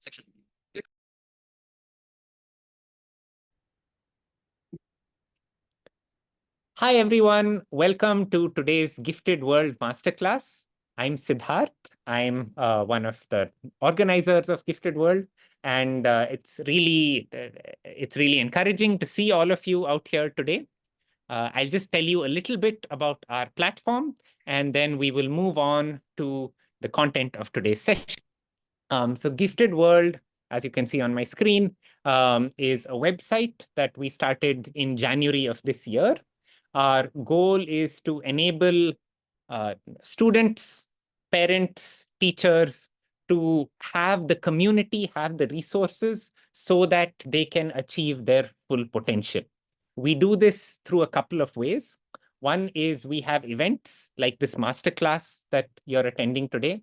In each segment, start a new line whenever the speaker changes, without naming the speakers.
section. Hi, everyone. Welcome to today's Gifted World Masterclass. I'm Siddharth. I'm one of the organizers of Gifted World, and it's really encouraging to see all of you out here today. I'll just tell you a little bit about our platform, and then we will move on to the content of today's session. So Gifted World, as you can see on my screen, is a website that we started in January of this year. Our goal is to enable students, parents, teachers to have the community, have the resources so that they can achieve their full potential. We do this through a couple of ways. One is we have events like this masterclass that you're attending today.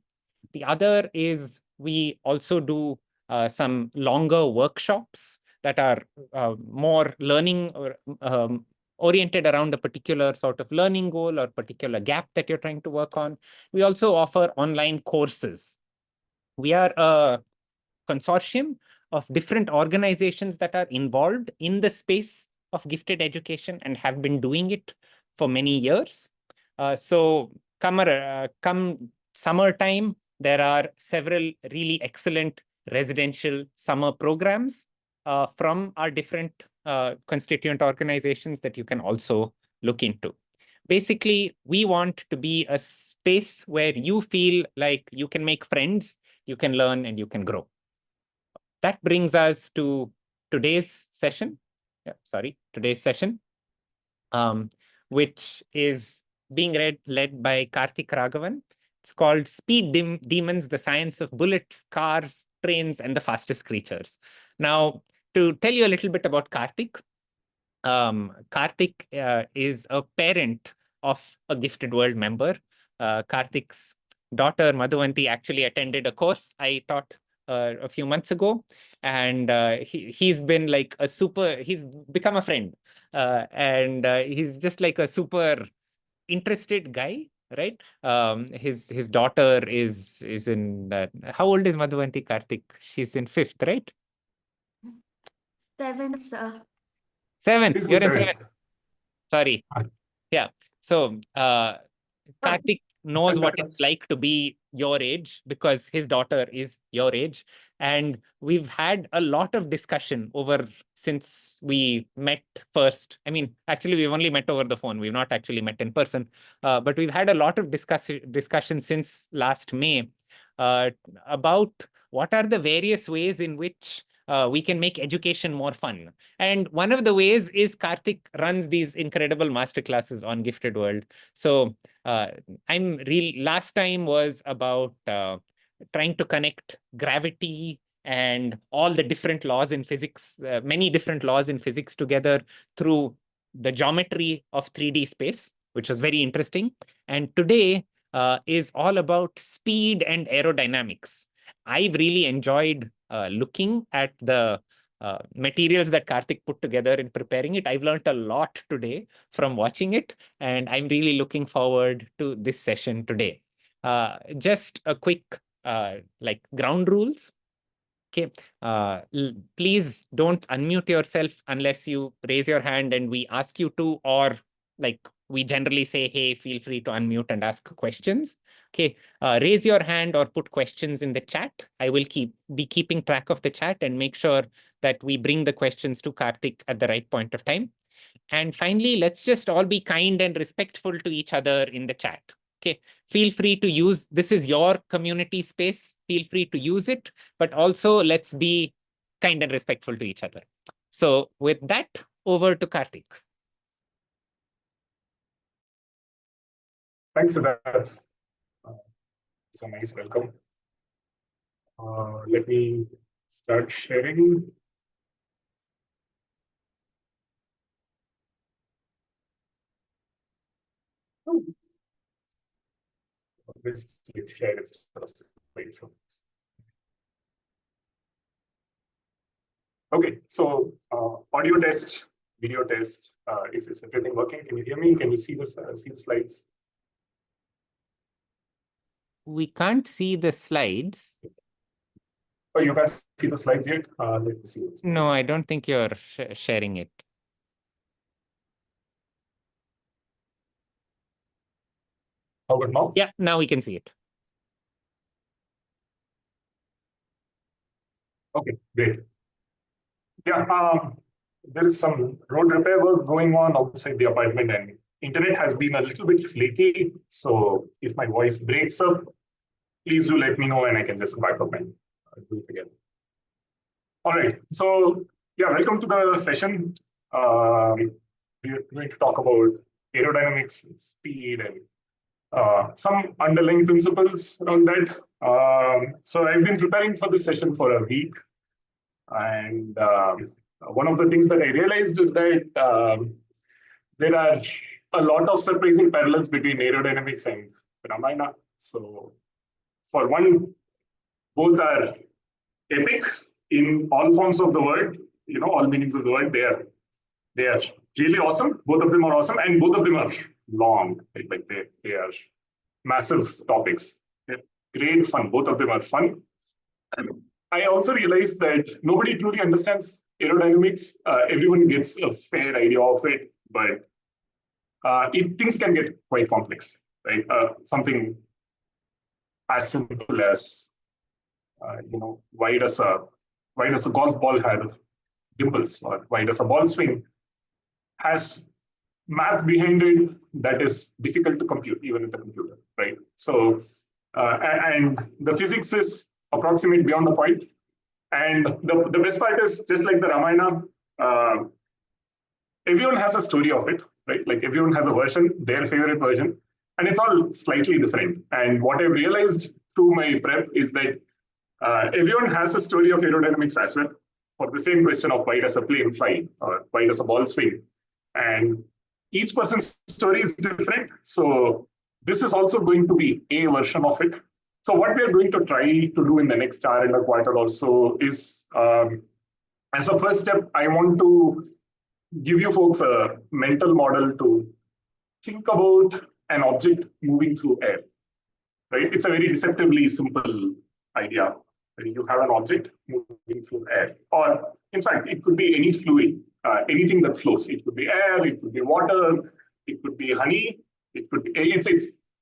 The other is we also do some longer workshops that are more learning or oriented around a particular sort of learning goal or particular gap that you're trying to work on. We also offer online courses. We are a consortium of different organizations that are involved in the space of gifted education and have been doing it for many years. So come summertime, there are several really excellent residential summer programs from our different constituent organizations that you can also look into. Basically, we want to be a space where you feel like you can make friends, you can learn, and you can grow. That brings us to today's session. Today's session, which is being led by Karthik Raghavan. It's called Speed Demons, the Science of Bullets, Cars, Trains, and the Fastest Creatures. Now, to tell you a little bit about Karthik, Karthik is a parent of a Gifted World member. Karthik's daughter, Madhuvanti, actually attended a course I taught a few months ago. And he's been like he's become a friend. And he's just like a super interested guy, right? His daughter is in, how old is Madhuvanti, Karthik? She's in 5th, right?
7th, sir.
7th, you're in 7th. Sorry. Yeah. So Karthik knows what it's like to be your age because his daughter is your age. And we've had a lot of discussion since we met first. I mean, actually, we've only met over the phone. We've not actually met in person. But we've had a lot of discussion since last May about what are the various ways in which we can make education more fun. And one of the ways is Karthik runs these incredible masterclasses on Gifted World. So last time was about trying to connect gravity and all the different laws in physics, many different laws in physics together through the geometry of 3D space, which was very interesting. And today is all about speed and aerodynamics. I've really enjoyed looking at the materials that Karthik put together in preparing it. I've learned a lot today from watching it, and I'm really looking forward to this session today. Just a quick like ground rules. Okay, please don't unmute yourself unless you raise your hand and we ask you to, or like we generally say, hey, feel free to unmute and ask questions. Okay, raise your hand or put questions in the chat. I will be keeping track of the chat and make sure that we bring the questions to Karthik at the right point of time. And finally, let's just all be kind and respectful to each other in the chat. Okay, feel free to use, this is your community space. Feel free to use it, but also let's be kind and respectful to each other. So with that, over to Karthik.
Thanks, Siddharth. It's a nice welcome. Let me start sharing. Oh. Let's share it. Okay, so audio test, video test. Is everything working? Can you hear me? Can you see this? See the slides?
We can't see the slides.
Oh, you can't see the slides yet? Let me see.
No, I don't think you're sharing it.
How about now?
Yeah, now we can see it.
Okay, great. Yeah, there is some road repair work going on outside the apartment, and internet has been a little bit flaky. So if my voice breaks up, please do let me know and I can just back up and do it again. All right. So yeah, welcome to the session. We're going to talk about aerodynamics and speed and some underlying principles around that. So I've been preparing for this session for a week, and one of the things that I realized is that there are a lot of surprising parallels between aerodynamics and Ramayana. So for one, both are epic in all forms of the word, all meanings of the word. They are really awesome. Both of them are awesome, and both of them are long. Like they are massive topics. They're great fun. Both of them are fun. I also realized that nobody truly understands aerodynamics. Everyone gets a fair idea of it, but things can get quite complex, right? Something as simple as why does a golf ball have dimples, or why does a ball swing, has math behind it that is difficult to compute even with a computer, right? So and the physics is approximate beyond the point. And the best part is, just like the Ramayana, uh, everyone has a story of it, right? Like everyone has a version, their favorite version, and it's all slightly different. And what I've realized through my prep is that everyone has a story of aerodynamics as well, for the same question of why does a plane fly or why does a ball swing. And each person's story is different. So this is also going to be a version of it. So what we are going to try to do in the next hour and a quarter or so is, as a first step, I want to give you folks a mental model to think about an object moving through air, right? It's a very deceptively simple idea. You have an object moving through air, or in fact, it could be any fluid, anything that flows. It could be air, it could be water, it could be honey, it could be it's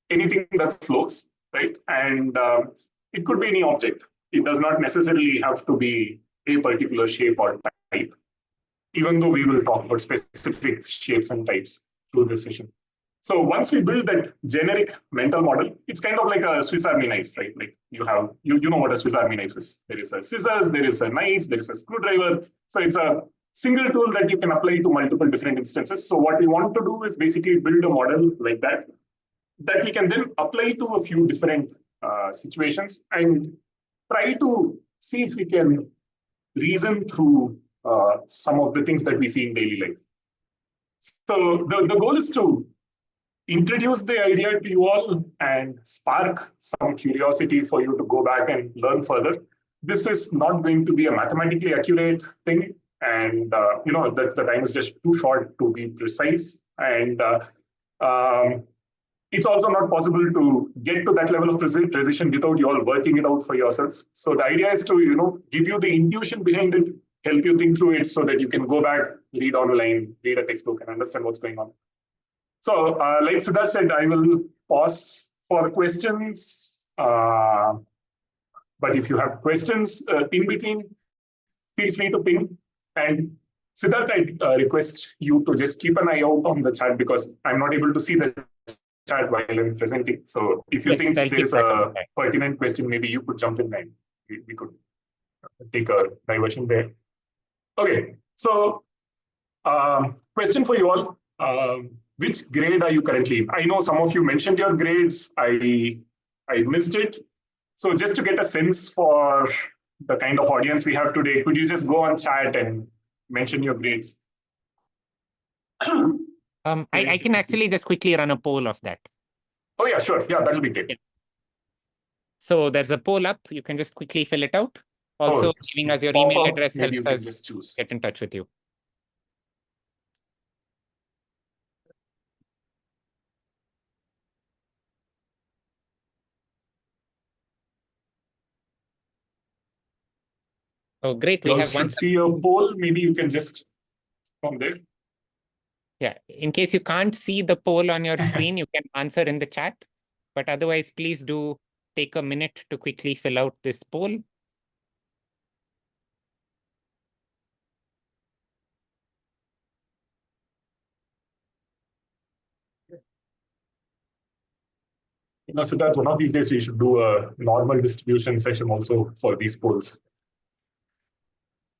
anything that flows, right? And it could be any object. It does not necessarily have to be a particular shape or type, even though we will talk about specific shapes and types through this session. So once we build that generic mental model, it's kind of like a Swiss Army knife, right? Like you know what a Swiss Army knife is. There is a scissors, there is a knife, there is a screwdriver. So it's a single tool that you can apply to multiple different instances. So what we want to do is basically build a model like that we can then apply to a few different situations and try to see if we can reason through some of the things that we see in daily life. So the goal is to introduce the idea to you all and spark some curiosity for you to go back and learn further. This is not going to be a mathematically accurate thing, and the time is just too short to be precise. And it's also not possible to get to that level of precision without you all working it out for yourselves. So the idea is to give you the intuition behind it, help you think through it so that you can go back, read online, read a textbook, and understand what's going on. So like Siddharth said, I will pause for questions. But if you have questions in between, feel free to ping. And Siddharth, I request you to just keep an eye out on the chat, because I'm not able to see the chat while I'm presenting. So if you think there is a pertinent question, maybe you could jump in and we could take a diversion there. Okay, so question for you all. Which grade are you currently in? I know some of you mentioned your grades. I missed it. So just to get a sense for the kind of audience we have today, could you just go on chat and mention your grades?
I can actually just quickly run a poll of that.
Oh yeah, sure. Yeah, that'll be great. Yeah.
So there's a poll up. You can just quickly fill it out. Also, giving us your email address helps us just get in touch with you. Oh, great.
You
We
all
have one.
should see a poll. Maybe you can just from there.
Yeah. In case you can't see the poll on your screen, you can answer in the chat. But otherwise, please do take a minute to quickly fill out this poll.
Siddharth, one of these days we should do a normal distribution session also for these polls.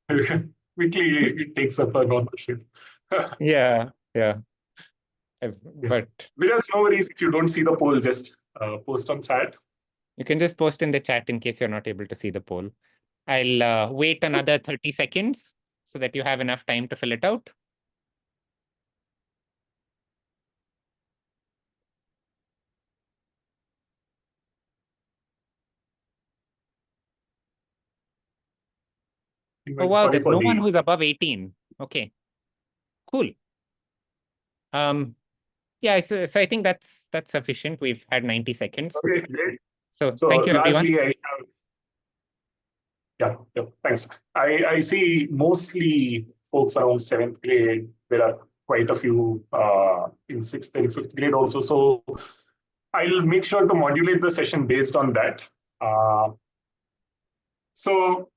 Quickly, it takes up a normal shape.
Yeah. But
There's no worries if you don't see the poll, just post on chat.
you can just post in the chat in case you're not able to see the poll. I'll wait another 30 seconds so that you have enough time to fill it out. Oh, wow, there's no one who's above 18. Okay, cool. Yeah, so I think that's sufficient. We've had 90 seconds.
Okay, great.
So thank you, everyone.
Lastly, thanks. I see mostly folks around 7th grade. There are quite a few in 6th and 5th grade also. So I'll make sure to modulate the session based on that. So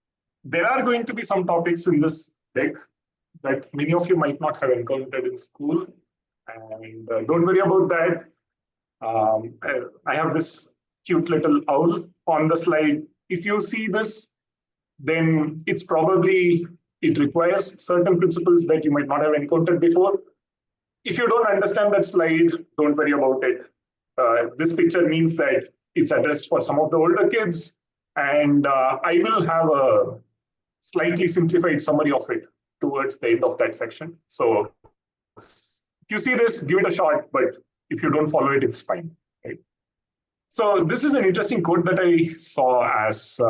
there are going to be some topics in this deck that many of you might not have encountered in school. And don't worry about that. I have this cute little owl on the slide. If you see this, then it's probably, it requires certain principles that you might not have encountered before. If you don't understand that slide, don't worry about it. This picture means that it's addressed for some of the older kids, and I will have a slightly simplified summary of it towards the end of that section. So if you see this, give it a shot, but if you don't follow it, it's fine. Right? So this is an interesting quote that I saw as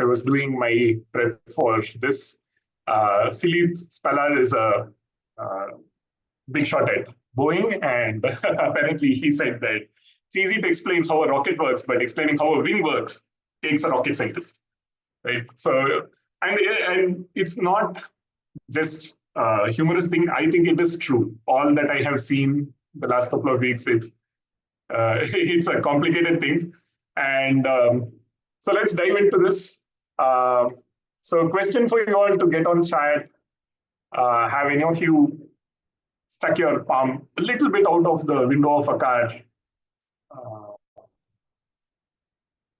I was doing my prep for this. Philippe Spallar is a big shot at Boeing, and apparently he said that it's easy to explain how a rocket works, but explaining how a wing works takes a rocket scientist, right? So, and it's not just a humorous thing. I think it is true. All that I have seen the last couple of weeks, it's a complicated thing. And so let's dive into this. So question for you all to get on chat. Have any of you stuck your palm a little bit out of the window of a car?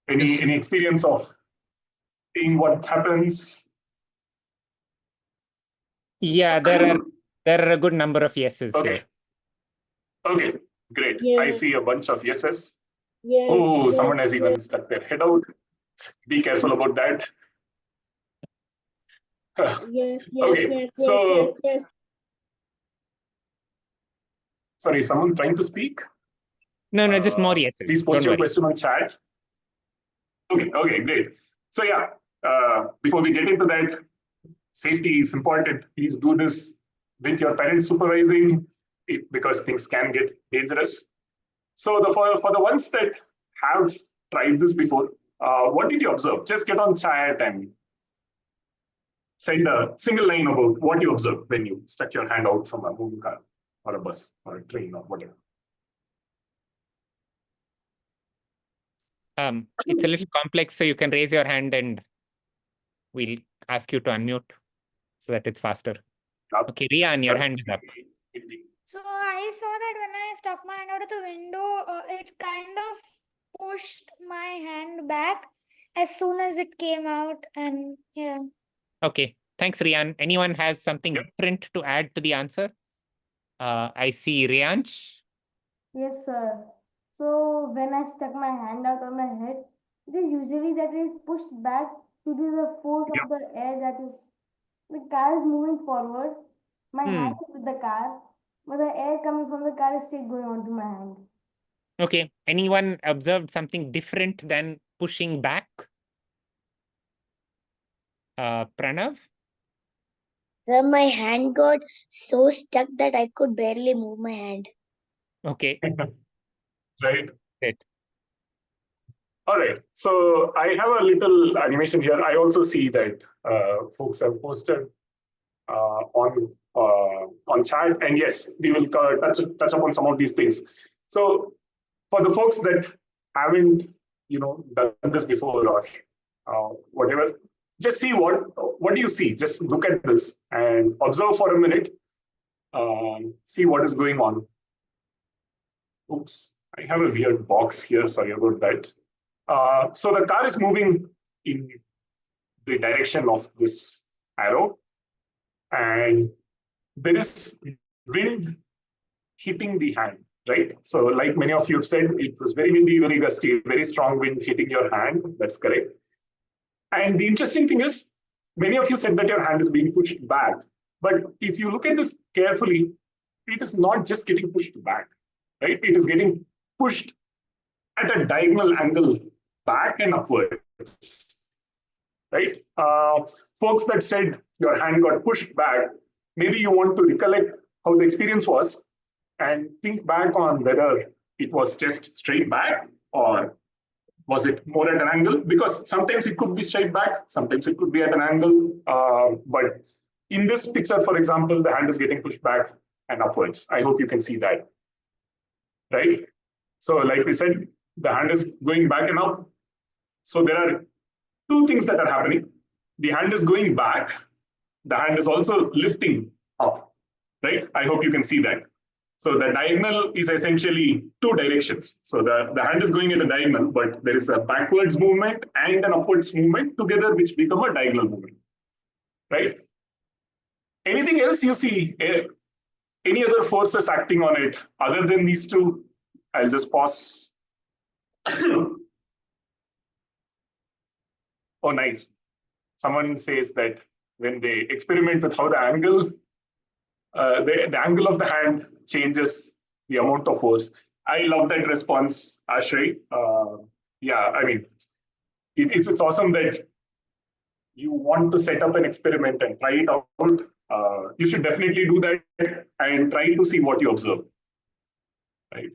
Any experience of seeing what happens?
Yeah, there are a good number of yeses here.
Okay, great.
Yeah.
I see a bunch of yeses.
Yeah.
Oh, someone has even stuck their head out. Be careful about that. Okay, so sorry, someone trying to speak?
No, just more yeses.
Please post your question on chat. Okay, great. So yeah, before we get into that, safety is important. Please do this with your parents supervising it because things can get dangerous. So for the ones that have tried this before, what did you observe? Just get on chat and send a single line about what you observed when you stuck your hand out from a moving car or a bus or a train or whatever.
It's a little complex, so you can raise your hand and we'll ask you to unmute so that it's faster. Okay, Rian, your hand is up.
So I saw that when I stuck my hand out of the window, it kind of pushed my hand back as soon as it came out, and yeah.
Okay, thanks, Rian. Anyone has something different to add to the answer? I see Riansh.
Yes, sir. So when I stuck my hand out of my head, it is usually that it is pushed back due to the force of the air that is, the car is moving forward. My hand is with the car, but the air coming from the car is still going onto my hand.
Okay, anyone observed something different than pushing back? Pranav?
Sir, my hand got so stuck that I could barely move my hand.
Okay.
Right.
Great.
All right. So I have a little animation here. I also see that folks have posted on chat, and yes, we will touch upon some of these things. So for the folks that haven't, done this before or whatever, just see what do you see. Just look at this and observe for a minute. See what is going on. Oops, I have a weird box here. Sorry about that. So the car is moving in the direction of this arrow, and there is wind hitting the hand, right? So like many of you have said, it was very windy, very gusty, very strong wind hitting your hand. That's correct. And the interesting thing is, many of you said that your hand is being pushed back. But if you look at this carefully, it is not just getting pushed back, right? It is getting pushed at a diagonal angle back and upwards, right? Folks that said your hand got pushed back, maybe you want to recollect how the experience was and think back on whether it was just straight back or was it more at an angle? Because sometimes it could be straight back, sometimes it could be at an angle. But in this picture, for example, the hand is getting pushed back and upwards. I hope you can see that, right? So like we said, the hand is going back and up. So there are two things that are happening. The hand is going back. The hand is also lifting up, right? I hope you can see that. So the diagonal is essentially two directions. So the hand is going at a diagonal, but there is a backwards movement and an upwards movement together, which become a diagonal movement, right? Anything else you see? Any other forces acting on it other than these two? I'll just pause. Oh, nice. Someone says that when they experiment with how the angle of the hand changes the amount of force. I love that response, Ashray. Yeah, I mean, it's awesome that you want to set up an experiment and try it out. You should definitely do that and try to see what you observe. Right.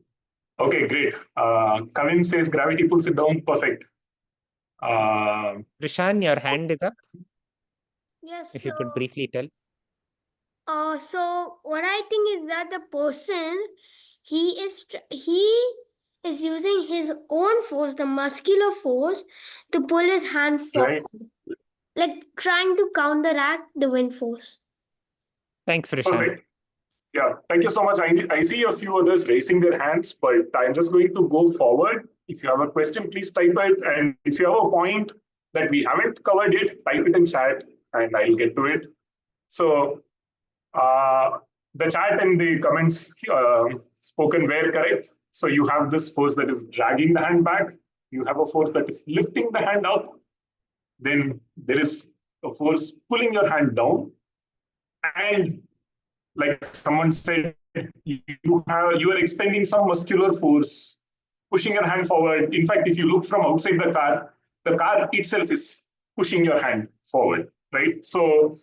Okay, great. Kavin says gravity pulls it down. Perfect.
Rishan, your hand is up.
Yes.
If you could briefly tell.
So what I think is that the person he is using his own force, the muscular force, to pull his hand forward,
Right.
like trying to counteract the wind force.
Thanks, Rishan.
Perfect. Yeah, thank you so much. I see a few others raising their hands, but I'm just going to go forward. If you have a question, please type it. And if you have a point that we haven't covered it, type it in chat and I'll get to it. So the chat and the comments spoken were correct. So you have this force that is dragging the hand back. You have a force that is lifting the hand up. Then there is a force pulling your hand down. And like someone said, you are expending some muscular force, pushing your hand forward. In fact, if you look from outside the car itself is pushing your hand forward, right? So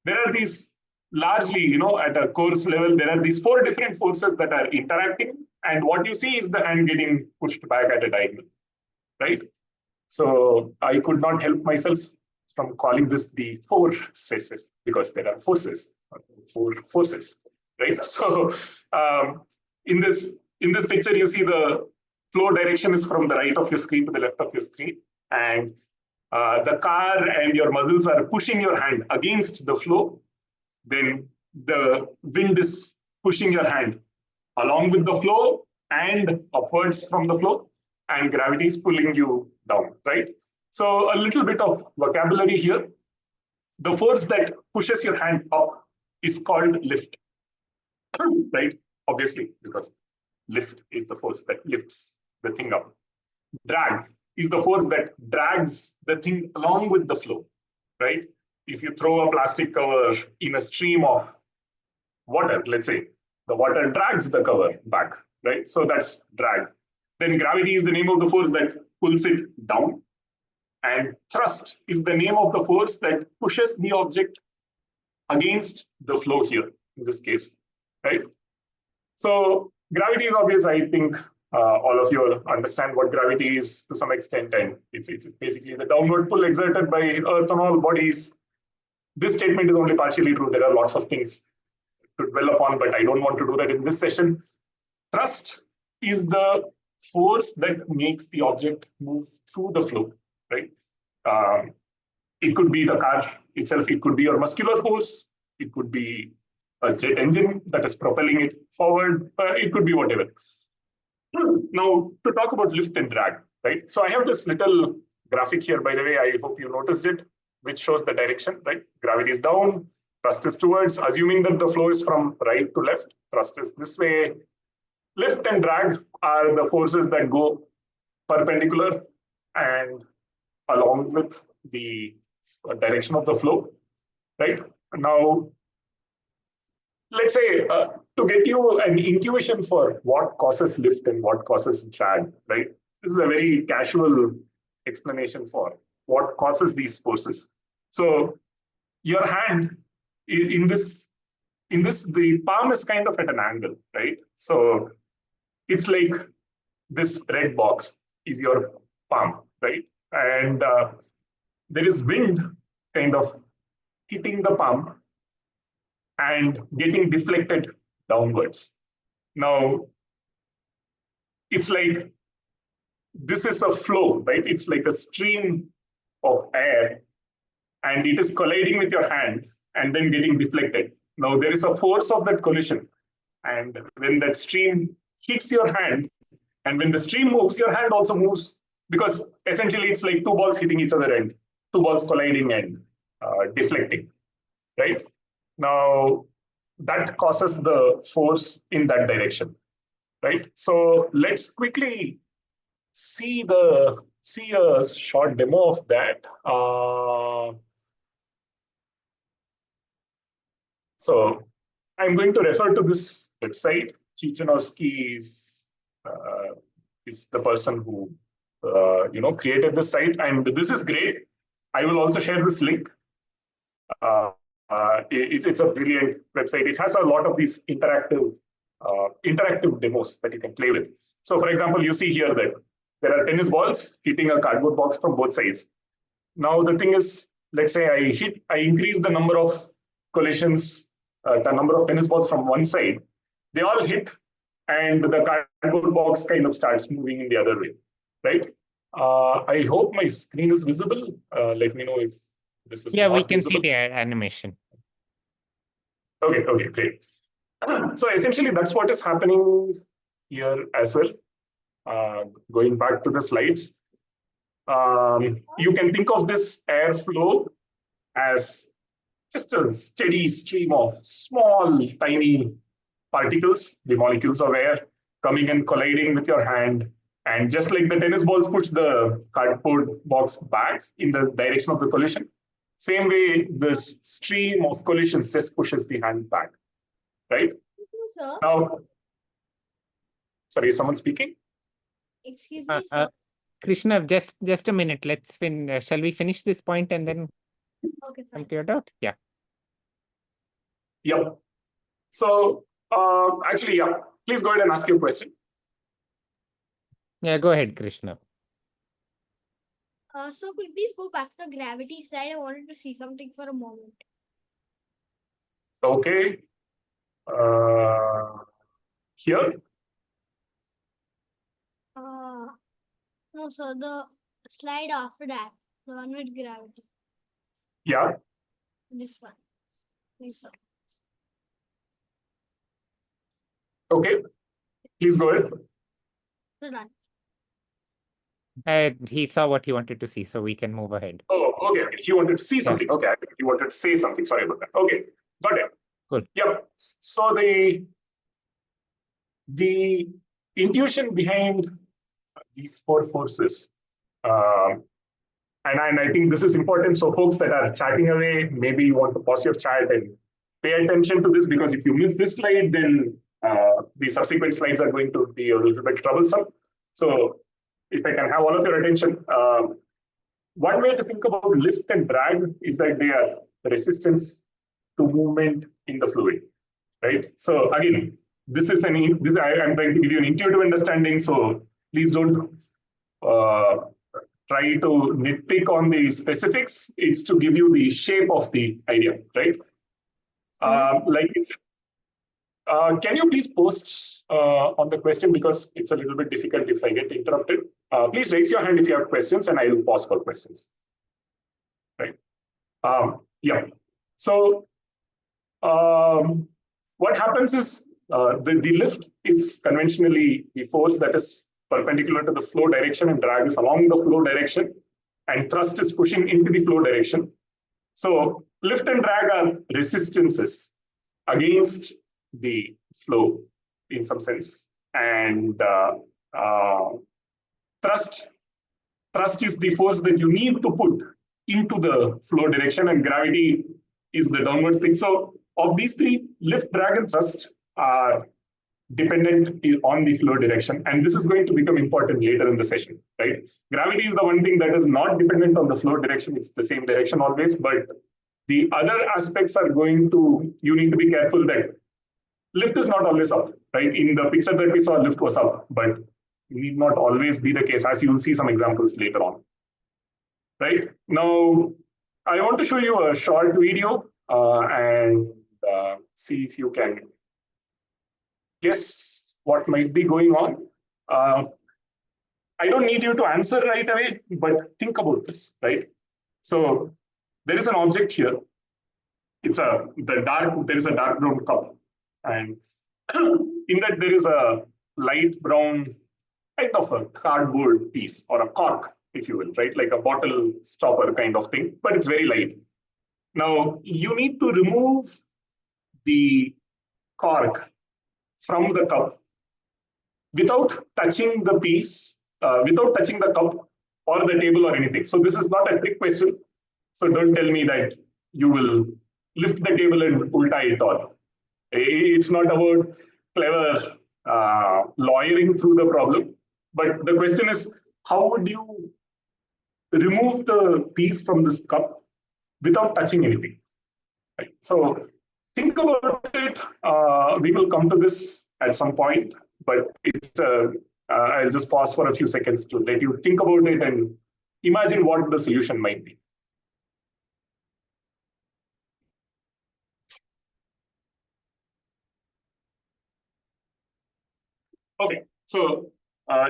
there are these largely, at a course level, there are these four different forces that are interacting. And what you see is the hand getting pushed back at a diagonal, right? So I could not help myself from calling this the forces because there are forces, four forces, right? So in this picture, you see the flow direction is from the right of your screen to the left of your screen, and the car and your muscles are pushing your hand against the flow. Then the wind is pushing your hand along with the flow and upwards from the flow, and gravity is pulling you down, right? So a little bit of vocabulary here. The force that pushes your hand up is called lift, right? Obviously, because lift is the force that lifts the thing up. Drag is the force that drags the thing along with the flow, right? If you throw a plastic cover in a stream of water, let's say, the water drags the cover back, right? So that's drag. Then gravity is the name of the force that pulls it down. And thrust is the name of the force that pushes the object against the flow here, in this case, right? So gravity is obvious, I think. all of you understand what gravity is to some extent, and it's basically the downward pull exerted by Earth on all bodies. This statement is only partially true. There are lots of things to dwell upon, but I don't want to do that in this session. Thrust is the force that makes the object move through the flow, right? It could be the car itself, it could be your muscular force, it could be a jet engine that is propelling it forward, it could be whatever. Now, to talk about lift and drag, right? So I have this little graphic here, by the way, I hope you noticed it, which shows the direction, right? Gravity is down, thrust is towards, assuming that the flow is from right to left, thrust is this way. Lift and drag are the forces that go perpendicular and along with the direction of the flow, right? Now, let's say to get you an intuition for what causes lift and what causes drag, right? This is a very casual explanation for what causes these forces. So your hand in this, the palm is kind of at an angle, right? So it's like this red box is your palm, right? And there is wind kind of hitting the palm and getting deflected downwards. Now, it's like this is a flow, right? It's like a stream of air and it is colliding with your hand and then getting deflected. Now, there is a force of that collision. And when that stream hits your hand, and when the stream moves, your hand also moves, because essentially it's like two balls hitting each other and two balls colliding and deflecting, right? Now, that causes the force in that direction, right? So let's quickly see a short demo of that. So I'm going to refer to this website. Chichanowski is the person who created this site, and this is great. I will also share this link. It's a brilliant website. It has a lot of these interactive demos that you can play with. So, for example, you see here that there are tennis balls hitting a cardboard box from both sides. Now, the thing is, let's say I increase the number of collisions, the number of tennis balls from one side. They all hit, and the cardboard box kind of starts moving in the other way, right? I hope my screen is visible. Let me know if this is
Yeah,
not
we can
visible.
see the animation.
Okay, great. So essentially, that's what is happening here as well. Going back to the slides, you can think of this airflow as just a steady stream of small, tiny particles, the molecules of air, coming and colliding with your hand. And just like the tennis balls push the cardboard box back in the direction of the collision, same way this stream of collisions just pushes the hand back, right?
Sir,
Now, sorry, is someone speaking?
excuse me, sir.
Krishna, just a minute. Let's shall we finish this point and then
Okay,
come
fine.
to your doubt? Yeah.
Yep. So actually, yeah, please go ahead and ask your question.
Yeah, go ahead, Krishna.
So could you please go back to the gravity slide? I wanted to see something for a moment.
Okay. Here?
No, sir, the slide after that, the one with gravity.
Yeah.
This one. This one.
Okay. Please go ahead.
So done.
He saw what he wanted to see, so we can move ahead.
Oh, okay. He wanted to see something. Okay. He wanted to say something. Sorry about that. Okay. Got it.
Cool.
Yep. So the intuition behind these four forces, and I think this is important. So folks that are chatting away, maybe you want to pause your chat and pay attention to this, because if you miss this slide, then the subsequent slides are going to be a little bit troublesome. So if I can have all of your attention, one way to think about lift and drag is that they are resistance to movement in the fluid, right? So again, this is I'm trying to give you an intuitive understanding. So please don't try to nitpick on the specifics. It's to give you the shape of the idea, right? Like I said, can you please post on the question, because it's a little bit difficult if I get interrupted. Please raise your hand if you have questions, and I will pause for questions. Right? Yeah. So what happens is the lift is conventionally the force that is perpendicular to the flow direction, and drag is along the flow direction, and thrust is pushing into the flow direction. So lift and drag are resistances against the flow in some sense, and thrust is the force that you need to put into the flow direction, and gravity is the downwards thing. So of these three, lift, drag, and thrust are dependent on the flow direction, and this is going to become important later in the session, right? Gravity is the one thing that is not dependent on the flow direction. It's the same direction always, but the other aspects are going to, you need to be careful that lift is not always up, right? In the picture that we saw, lift was up, but need not always be the case, as you will see some examples later on. Right? Now, I want to show you a short video and see if you can guess what might be going on. I don't need you to answer right away, but think about this, right? So there is an object here. It's there is a dark brown cup, and in that there is a light brown kind of a cardboard piece or a cork, if you will, right? Like a bottle stopper kind of thing, but it's very light. Now you need to remove the cork from the cup without touching the piece, without touching the cup or the table or anything. So this is not a trick question. So don't tell me that you will lift the table and ulta it, or it's not about clever lawyering through the problem. But the question is, how would you remove the piece from this cup without touching anything? Right? So think about it. We will come to this at some point, but it's I'll just pause for a few seconds to let you think about it and imagine what the solution might be. Okay, so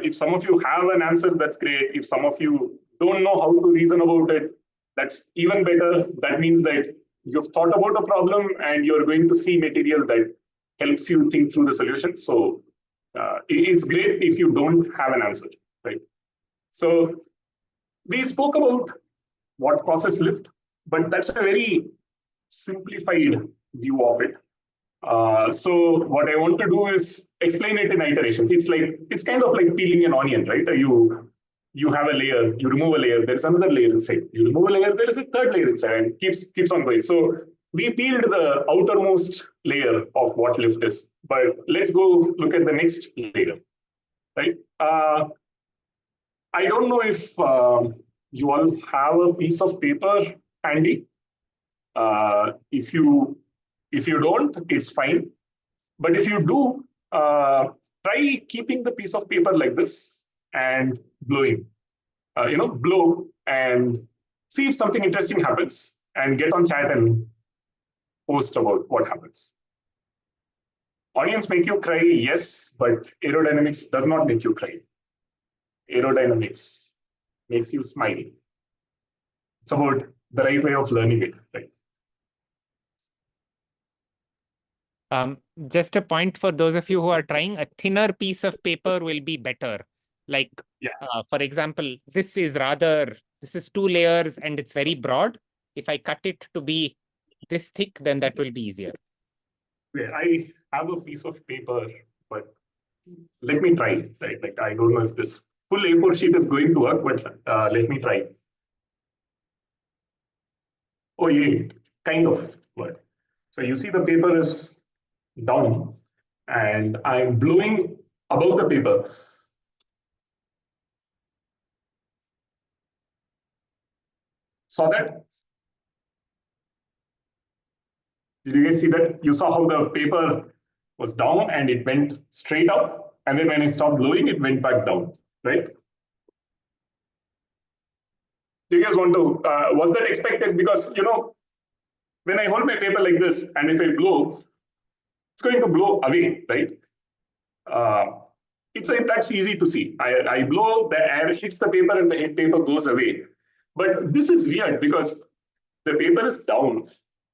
if some of you have an answer, that's great. If some of you don't know how to reason about it, that's even better. That means that you've thought about a problem and you're going to see material that helps you think through the solution. So it's great if you don't have an answer, right? So we spoke about what causes lift, but that's a very simplified view of it. So what I want to do is explain it in iterations. It's kind of like peeling an onion, right? You have a layer, you remove a layer, there's another layer inside. You remove a layer, there is a third layer inside, and keeps on going. So we peeled the outermost layer of what lift is, but let's go look at the next layer, right? I don't know if you all have a piece of paper handy. If you don't, it's fine. But if you do, try keeping the piece of paper like this and blowing. Blow and see if something interesting happens, and get on chat and post about what happens. Onions make you cry, yes, but aerodynamics does not make you cry. Aerodynamics makes you smile. It's about the right way of learning it, right?
Just a point for those of you who are trying, a thinner piece of paper will be better. Like, for example, this is 2 layers and it's very broad. If I cut it to be this thick, then that will be easier.
Yeah, I have a piece of paper, but let me try, right? Like, I don't know if this full A4 sheet is going to work, but let me try. Oh, yeah, kind of work. So you see the paper is down and I'm blowing above the paper. Saw that? Did you guys see that? You saw how the paper was down and it went straight up. And then when I stopped blowing, it went back down, right? Do you guys want to, was that expected? Because, when I hold my paper like this, and if I blow, it's going to blow away, right? That's easy to see. I blow, the air hits the paper and the paper goes away. But this is weird because the paper is down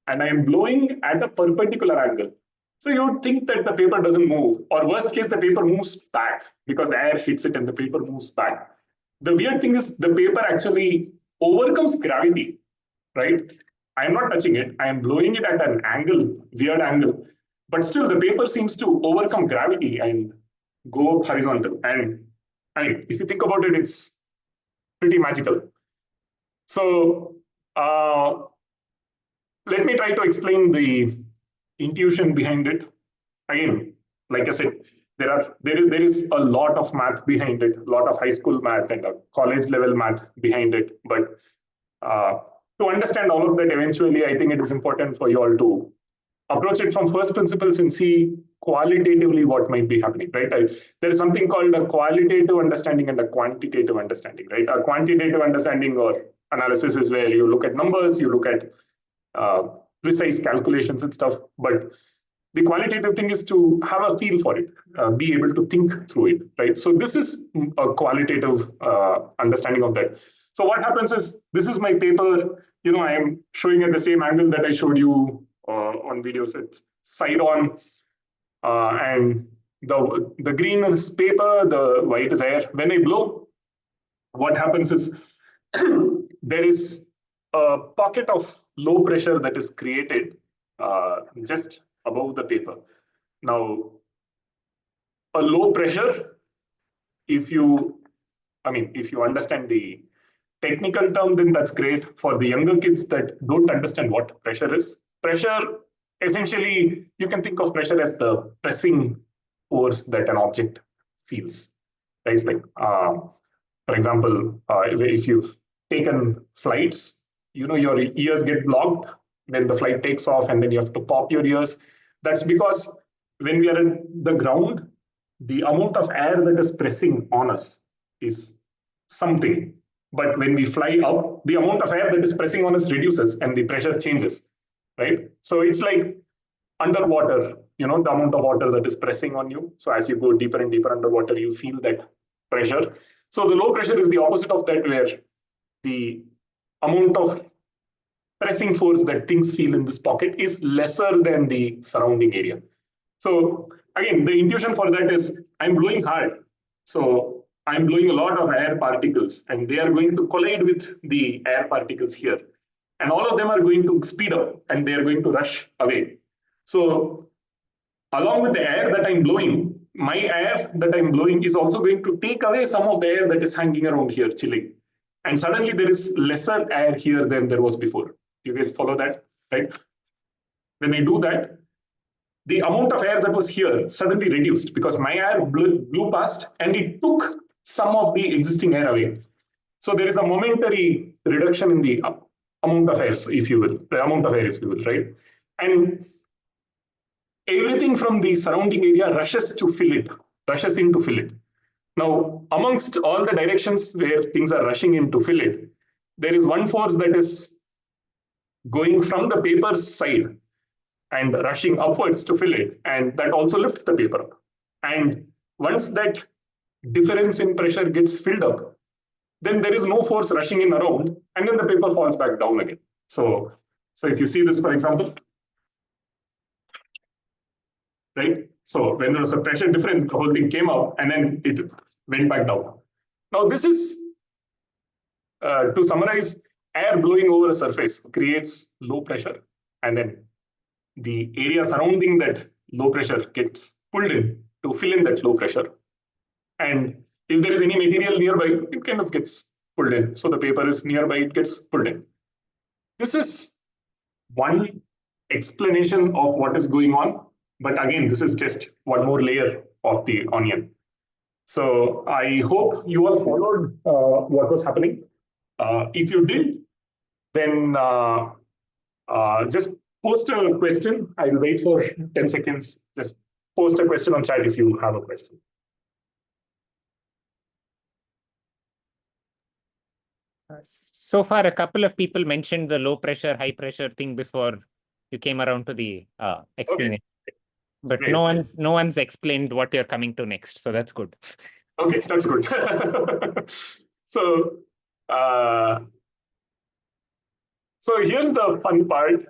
and I am blowing at a perpendicular angle. So you would think that the paper doesn't move, or worst case, the paper moves back because the air hits it and the paper moves back. The weird thing is the paper actually overcomes gravity, right? I am not touching it. I am blowing it at an angle, weird angle, but still the paper seems to overcome gravity and go up horizontal. And if you think about it, it's pretty magical. So let me try to explain the intuition behind it. Again, like I said, there is a lot of math behind it, a lot of high school math and a college level math behind it. But to understand all of that eventually, I think it is important for you all to approach it from first principles and see qualitatively what might be happening, right? There is something called a qualitative understanding and a quantitative understanding, right? A quantitative understanding or analysis is where you look at numbers, you look at precise calculations and stuff. But the qualitative thing is to have a feel for it, be able to think through it, right? So this is a qualitative understanding of that. So what happens is, this is my paper, I am showing at the same angle that I showed you on videos. It's side on, and the green is paper, the white is air. When I blow, what happens is there is a pocket of low pressure that is created just above the paper. Now, a low pressure, if you understand the technical term, then that's great. For the younger kids that don't understand what pressure is, pressure, essentially, you can think of pressure as the pressing force that an object feels, right? Like, for example, if you've taken flights, your ears get blocked when the flight takes off and then you have to pop your ears. That's because when we are in the ground, the amount of air that is pressing on us is something. But when we fly up, the amount of air that is pressing on us reduces and the pressure changes, right? So it's like underwater, the amount of water that is pressing on you. So as you go deeper and deeper underwater, you feel that pressure. So the low pressure is the opposite of that, where the amount of pressing force that things feel in this pocket is lesser than the surrounding area. So again, the intuition for that is I'm blowing hard. So I'm blowing a lot of air particles and they are going to collide with the air particles here. And all of them are going to speed up and they are going to rush away. So along with the air that I'm blowing, my air that I'm blowing is also going to take away some of the air that is hanging around here, chilling. And suddenly there is lesser air here than there was before. You guys follow that, right? When I do that, the amount of air that was here suddenly reduced because my air blew past and it took some of the existing air away. So there is a momentary reduction in the amount of air, if you will, right? And everything from the surrounding area rushes in to fill it. Now, amongst all the directions where things are rushing in to fill it, there is one force that is going from the paper's side and rushing upwards to fill it, and that also lifts the paper up. And once that difference in pressure gets filled up, then there is no force rushing in around, and then the paper falls back down again. So if you see this, for example, right? So when there was a pressure difference, the whole thing came up and then it went back down. Now this is, to summarize, air blowing over a surface creates low pressure, and then the area surrounding that low pressure gets pulled in to fill in that low pressure. And if there is any material nearby, it kind of gets pulled in. So the paper is nearby, it gets pulled in. This is one explanation of what is going on. But again, this is just one more layer of the onion. So I hope you all followed what was happening. If you did, then just post a question. I'll wait for 10 seconds. Just post a question on chat if you have a question.
So far, a couple of people mentioned the low pressure, high pressure thing before you came around to the explanation.
Okay.
But
Great.
no one's explained what you're coming to next. So that's good.
Okay, that's good. So here's the fun part.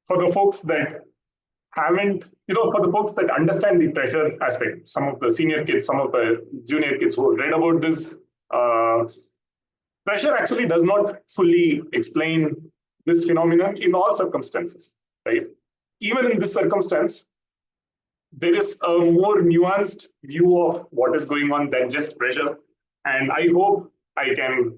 For the folks that haven't, for the folks that understand the pressure aspect, some of the senior kids, some of the junior kids who read about this, pressure actually does not fully explain this phenomenon in all circumstances, right? Even in this circumstance, there is a more nuanced view of what is going on than just pressure. And I hope I can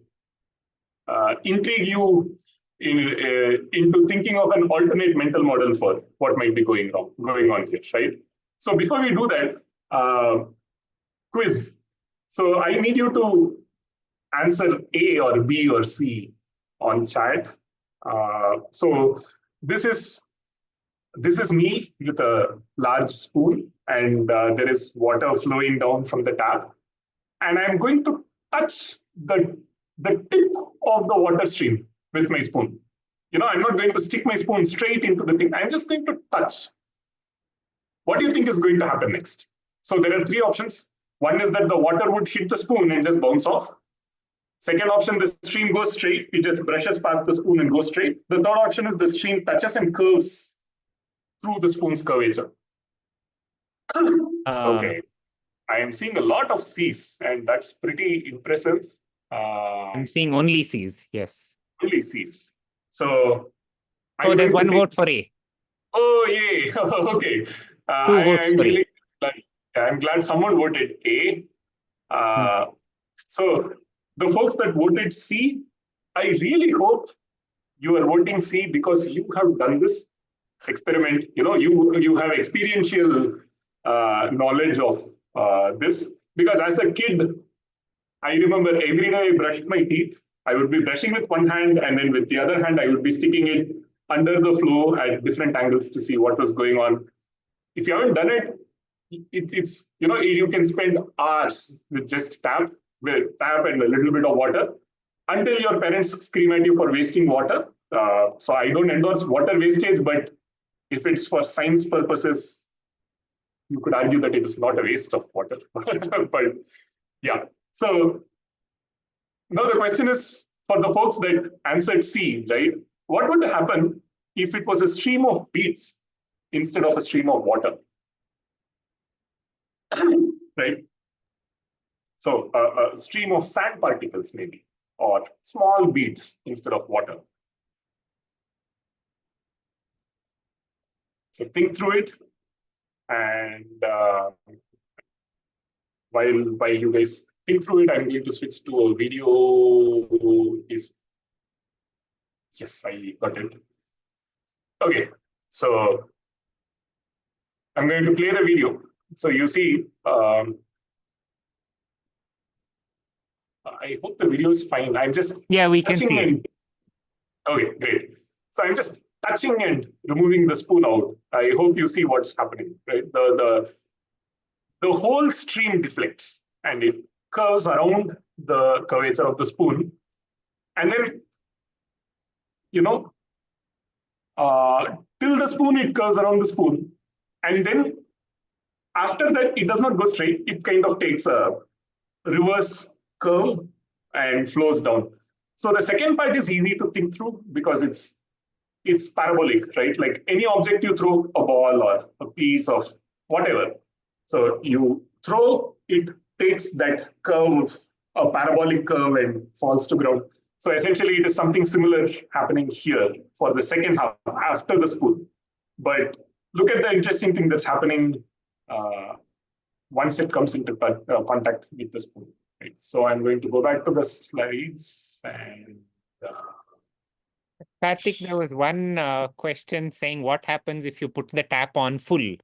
intrigue you into thinking of an alternate mental model for what might be going on here, right? So before we do that, quiz. So I need you to answer A or B or C on chat. So this is me with a large spoon, and there is water flowing down from the tap, and I'm going to touch the tip of the water stream with my spoon. I'm not going to stick my spoon straight into the thing. I'm just going to touch. What do you think is going to happen next? So there are three options. One is that the water would hit the spoon and just bounce off. Second option, the stream goes straight. It just brushes past the spoon and goes straight. The third option is the stream touches and curves through the spoon's curvature. Okay. I am seeing a lot of C's, and that's pretty impressive.
I'm seeing only C's, yes.
Only C's. So
there's one vote for A.
Oh, yay. Okay.
Two votes for
really I'm glad someone voted A. So the folks that voted C, I really hope you are voting C because you have done this experiment. You have experiential knowledge of this. Because as a kid, I remember every day I brushed my teeth. I would be brushing with one hand, and then with the other hand, I would be sticking it under the flow at different angles to see what was going on. If you haven't done it, it's you can spend hours with just tap and a little bit of water until your parents scream at you for wasting water. So I don't endorse water wastage, but if it's for science purposes, you could argue that it is not a waste of water. But yeah, so now the question is for the folks that answered C, right? What would happen if it was a stream of beads instead of a stream of water? Right? So a stream of sand particles maybe, or small beads instead of water. So think through it, and while you guys think through it, I'm going to switch to a video. Yes, I got it. Okay, so I'm going to play the video. So you see, I hope the video is fine. I'm just
we can see it.
Okay, great. So I'm just touching and removing the spoon out. I hope you see what's happening. Right, the whole stream deflects and it curves around the curvature of the spoon, and then till the spoon it curves around the spoon, and then after that it does not go straight. It kind of takes a reverse curve and flows down. So the second part is easy to think through because it's parabolic, right? Like any object you throw, a ball or a piece of whatever. So you throw, it takes that curve, a parabolic curve, and falls to ground. So essentially, it is something similar happening here for the second half after the spoon. But look at the interesting thing that's happening once it comes into contact with the spoon. Right? So I'm going to go back to the slides and.
Karthik, there was one question saying, what happens if you put the tap on full?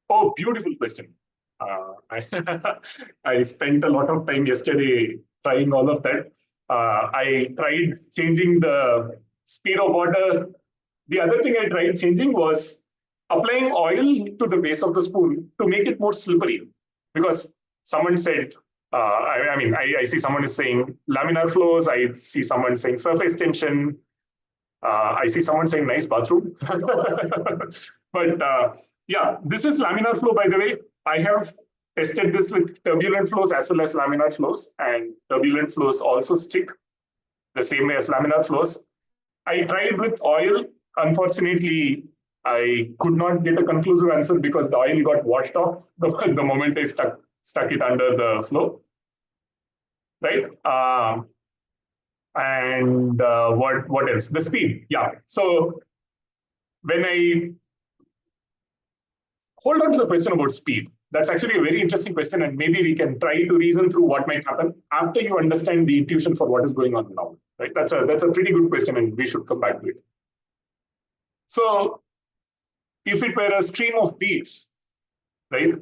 Oh, beautiful question. I spent a lot of time yesterday trying all of that. I tried changing the speed of water. The other thing I tried changing was applying oil to the base of the spoon to make it more slippery. Because someone said, I see someone is saying laminar flows, I see someone saying surface tension, I see someone saying nice bathroom. But yeah, this is laminar flow, by the way. I have tested this with turbulent flows as well as laminar flows, and turbulent flows also stick the same way as laminar flows. I tried with oil. Unfortunately, I could not get a conclusive answer because the oil got washed off the moment I stuck it under the flow. Right? What else? The speed. Yeah. So when I hold on to the question about speed, that's actually a very interesting question, and maybe we can try to reason through what might happen after you understand the intuition for what is going on now. Right? That's a pretty good question, and we should come back to it. So if it were a stream of beads, right?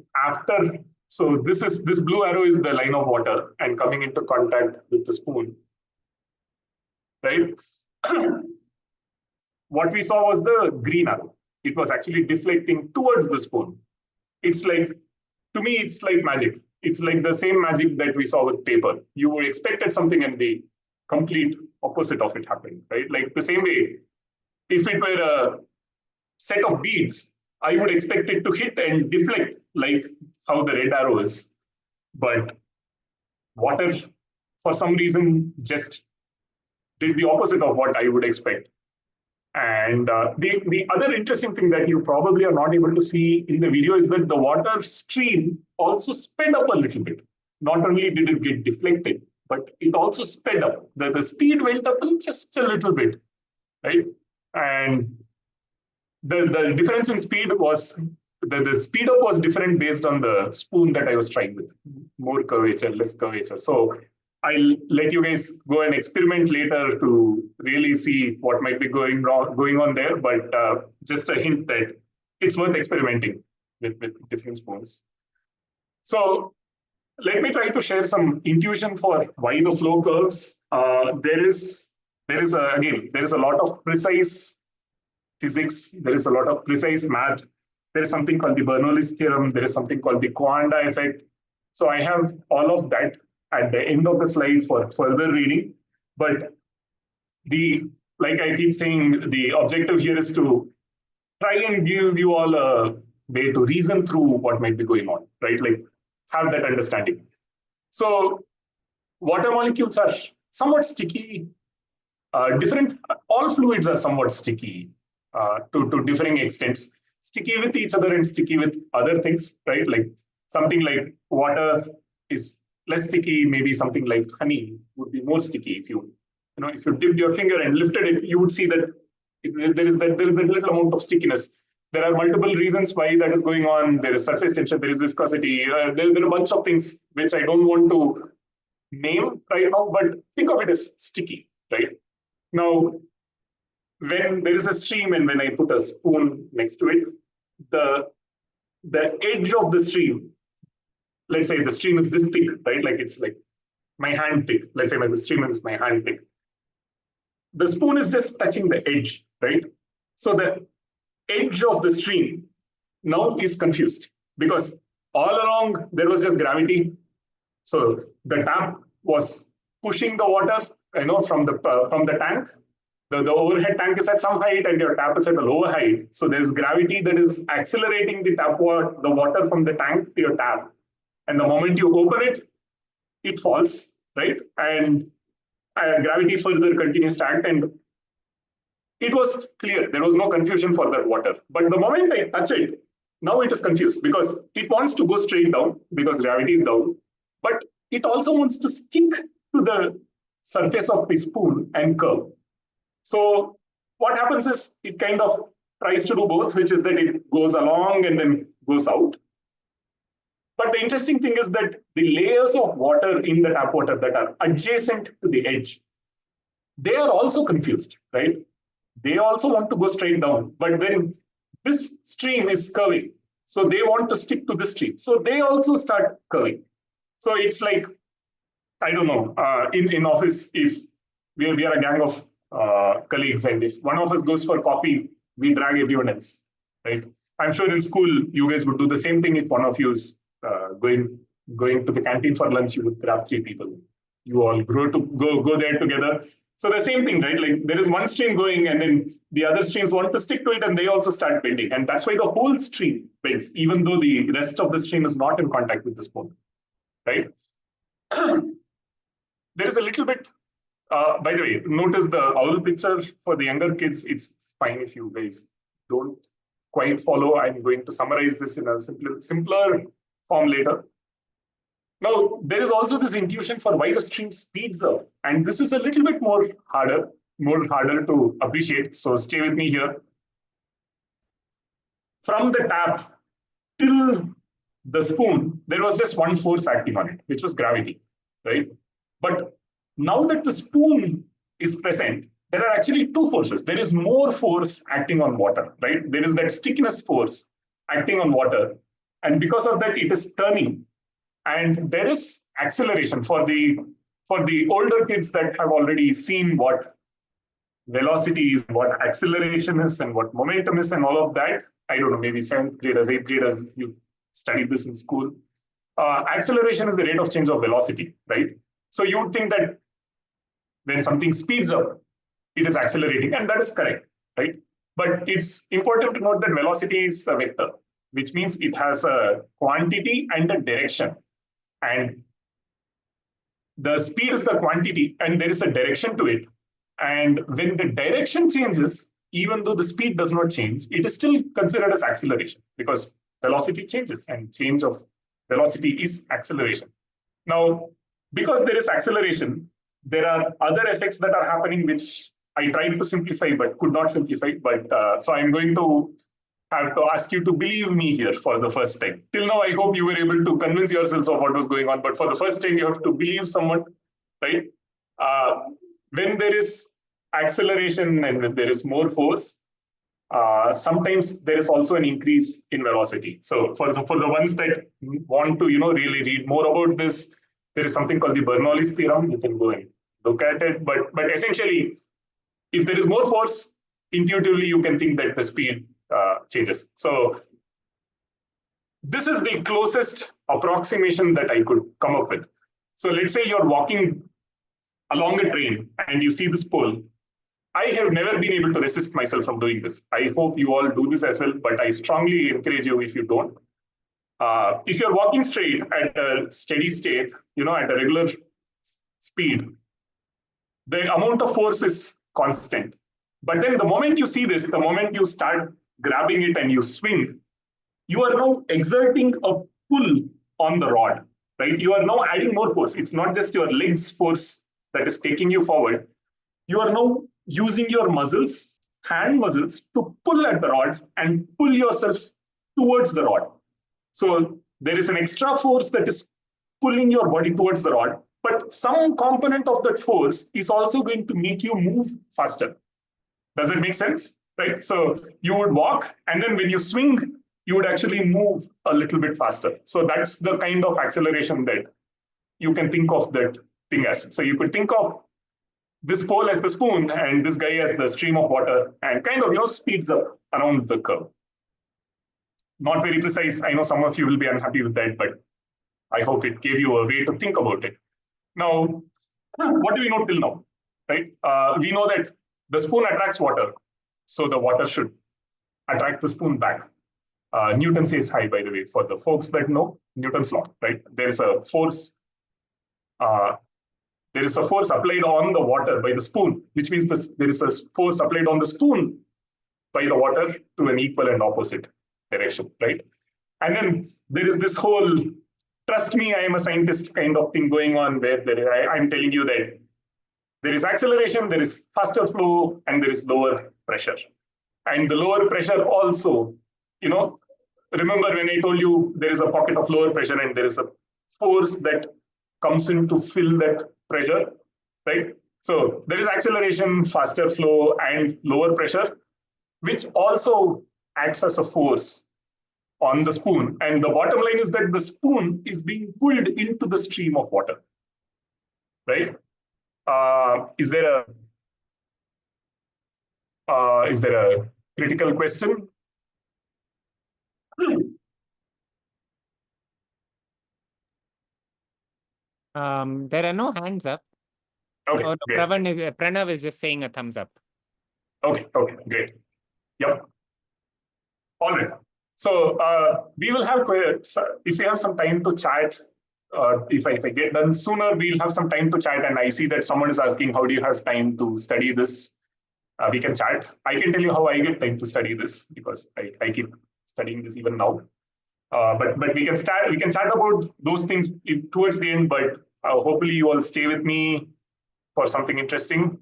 So this blue arrow is the line of water and coming into contact with the spoon, right? What we saw was the green arrow. It was actually deflecting towards the spoon. It's like, to me, it's like magic. It's like the same magic that we saw with paper. You expected something and the complete opposite of it happened, right? Like the same way, if it were a set of beads, I would expect it to hit and deflect like how the red arrow is. But water, for some reason, just did the opposite of what I would expect. And the other interesting thing that you probably are not able to see in the video is that the water stream also sped up a little bit. Not only did it get deflected, but it also sped up. The speed went up just a little bit, right? And the difference in speed was, the speed up was different based on the spoon that I was trying with. More curvature, less curvature. So I'll let you guys go and experiment later to really see what might be going on there. But just a hint that it's worth experimenting with different spoons. So let me try to share some intuition for why the flow curves. There is a lot of precise physics. There is a lot of precise math. There is something called the Bernoulli's theorem. There is something called the Coanda effect. So I have all of that at the end of the slide for further reading. But like I keep saying, the objective here is to try and give you all a way to reason through what might be going on, right? Like have that understanding. So water molecules are somewhat sticky. All fluids are somewhat sticky to differing extents. Sticky with each other and sticky with other things, right? Like something like water is less sticky. Maybe something like honey would be more sticky. If you dipped your finger and lifted it, you would see that there is that little amount of stickiness. There are multiple reasons why that is going on. There is surface tension, there is viscosity. There are a bunch of things which I don't want to name right now, but think of it as sticky, right? Now, when there is a stream and when I put a spoon next to it, the edge of the stream, let's say the stream is this thick, right? Like it's like my hand thick. Let's say the stream is my hand thick. The spoon is just touching the edge, right? So the edge of the stream now is confused because all along there was just gravity. So the tap was pushing the water, from the tank. The overhead tank is at some height and your tap is at a lower height. So there's gravity that is accelerating the water from the tank to your tap. And the moment you open it, it falls, right? And gravity further continues to act. And it was clear. There was no confusion for that water. But the moment I touch it, now it is confused because it wants to go straight down because gravity is down. But it also wants to stick to the surface of the spoon and curve. So what happens is it kind of tries to do both, which is that it goes along and then goes out. But the interesting thing is that the layers of water in the tap water that are adjacent to the edge, they are also confused, right? They also want to go straight down. But then this stream is curving. So they want to stick to this stream. So they also start curving. So it's like, I don't know, in office, if we are a gang of colleagues, and if one of us goes for coffee, we drag everyone else, right? I'm sure in school you guys would do the same thing. If one of you is going to the canteen for lunch, you would grab 3 people. You all go there together. So the same thing, right? Like there is one stream going, and then the other streams want to stick to it, and they also start bending, and that's why the whole stream bends, even though the rest of the stream is not in contact with the spoon, right? There is a little bit. By the way, notice the owl picture for the younger kids. It's fine if you guys don't quite follow. I'm going to summarize this in a simpler form later. Now, there is also this intuition for why the stream speeds up. And this is a little bit more harder to appreciate. So stay with me here. From the tap till the spoon, there was just one force acting on it, which was gravity, right? But now that the spoon is present, there are actually 2 forces. There is more force acting on water, right? There is that stickiness force acting on water. And because of that, it is turning. And there is acceleration for the older kids that have already seen what velocity is, what acceleration is, and what momentum is, and all of that. I don't know, maybe 7th graders, 8th graders, you studied this in school. Acceleration is the rate of change of velocity, right? So you would think that when something speeds up, it is accelerating, and that is correct, right? But it's important to note that velocity is a vector, which means it has a quantity and a direction. And the speed is the quantity, and there is a direction to it. And when the direction changes, even though the speed does not change, it is still considered as acceleration because velocity changes, and change of velocity is acceleration. Now, because there is acceleration, there are other effects that are happening, which I tried to simplify but could not simplify. But so I'm going to have to ask you to believe me here for the first time. Till now, I hope you were able to convince yourselves of what was going on. But for the first time, you have to believe someone, right? When there is acceleration and when there is more force, sometimes there is also an increase in velocity. So for the ones that want to really read more about this, there is something called the Bernoulli's theorem. You can go and look at it. But essentially, if there is more force, intuitively you can think that the speed changes. So this is the closest approximation that I could come up with. So let's say you're walking along a train and you see this pole. I have never been able to resist myself from doing this. I hope you all do this as well, but I strongly encourage you if you don't. If you're walking straight at a steady state, at a regular speed, the amount of force is constant. But then the moment you see this, the moment you start grabbing it and you swing, you are now exerting a pull on the rod, right? You are now adding more force. It's not just your legs force that is taking you forward. You are now using your muscles, hand muscles, to pull at the rod and pull yourself towards the rod. So there is an extra force that is pulling your body towards the rod, but some component of that force is also going to make you move faster. Does that make sense? Right? So you would walk, and then when you swing, you would actually move a little bit faster. So that's the kind of acceleration that you can think of that thing as. So you could think of this pole as the spoon and this guy as the stream of water, and kind of speeds up around the curve. Not very precise. I know some of you will be unhappy with that, but I hope it gave you a way to think about it. Now, what do we know till now? Right? We know that the spoon attracts water, so the water should attract the spoon back. Newton says hi, by the way, for the folks that know Newton's law. Right? There is a force. There is a force applied on the water by the spoon, which means there is a force applied on the spoon by the water to an equal and opposite direction, right? And then there is this whole trust me, I am a scientist kind of thing going on, where I'm telling you that there is acceleration, there is faster flow, and there is lower pressure. And the lower pressure also, remember when I told you there is a pocket of lower pressure and there is a force that comes in to fill that pressure, right? So there is acceleration, faster flow, and lower pressure, which also acts as a force on the spoon. And the bottom line is that the spoon is being pulled into the stream of water, right? Is there a critical question?
There are no hands up.
Okay,
Oh, no,
great.
Pranav is just saying a thumbs up.
Okay, great. Yep. All right. So we will have, if we have some time to chat, if I get done sooner, we'll have some time to chat. And I see that someone is asking, how do you have time to study this? We can chat. I can tell you how I get time to study this because I keep studying this even now. But we can chat about those things towards the end. But hopefully you all stay with me for something interesting,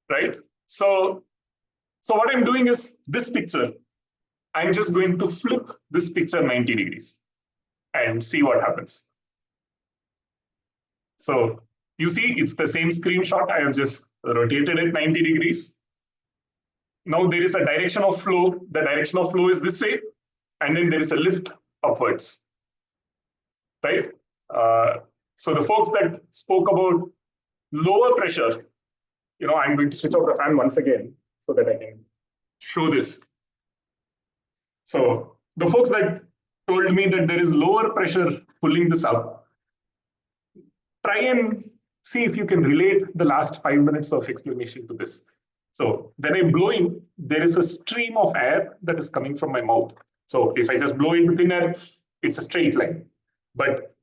right? So what I'm doing is this picture. I'm just going to flip this picture 90 degrees and see what happens. So you see, it's the same screenshot. I have just rotated it 90 degrees. Now there is a direction of flow. The direction of flow is this way. And then there is a lift upwards, right? So the folks that spoke about lower pressure, I'm going to switch off the fan once again so that I can show this. So the folks that told me that there is lower pressure pulling this up, try and see if you can relate the last 5 minutes of explanation to this. So when I'm blowing, there is a stream of air that is coming from my mouth. So if I just blow into thin air, it's a straight line. But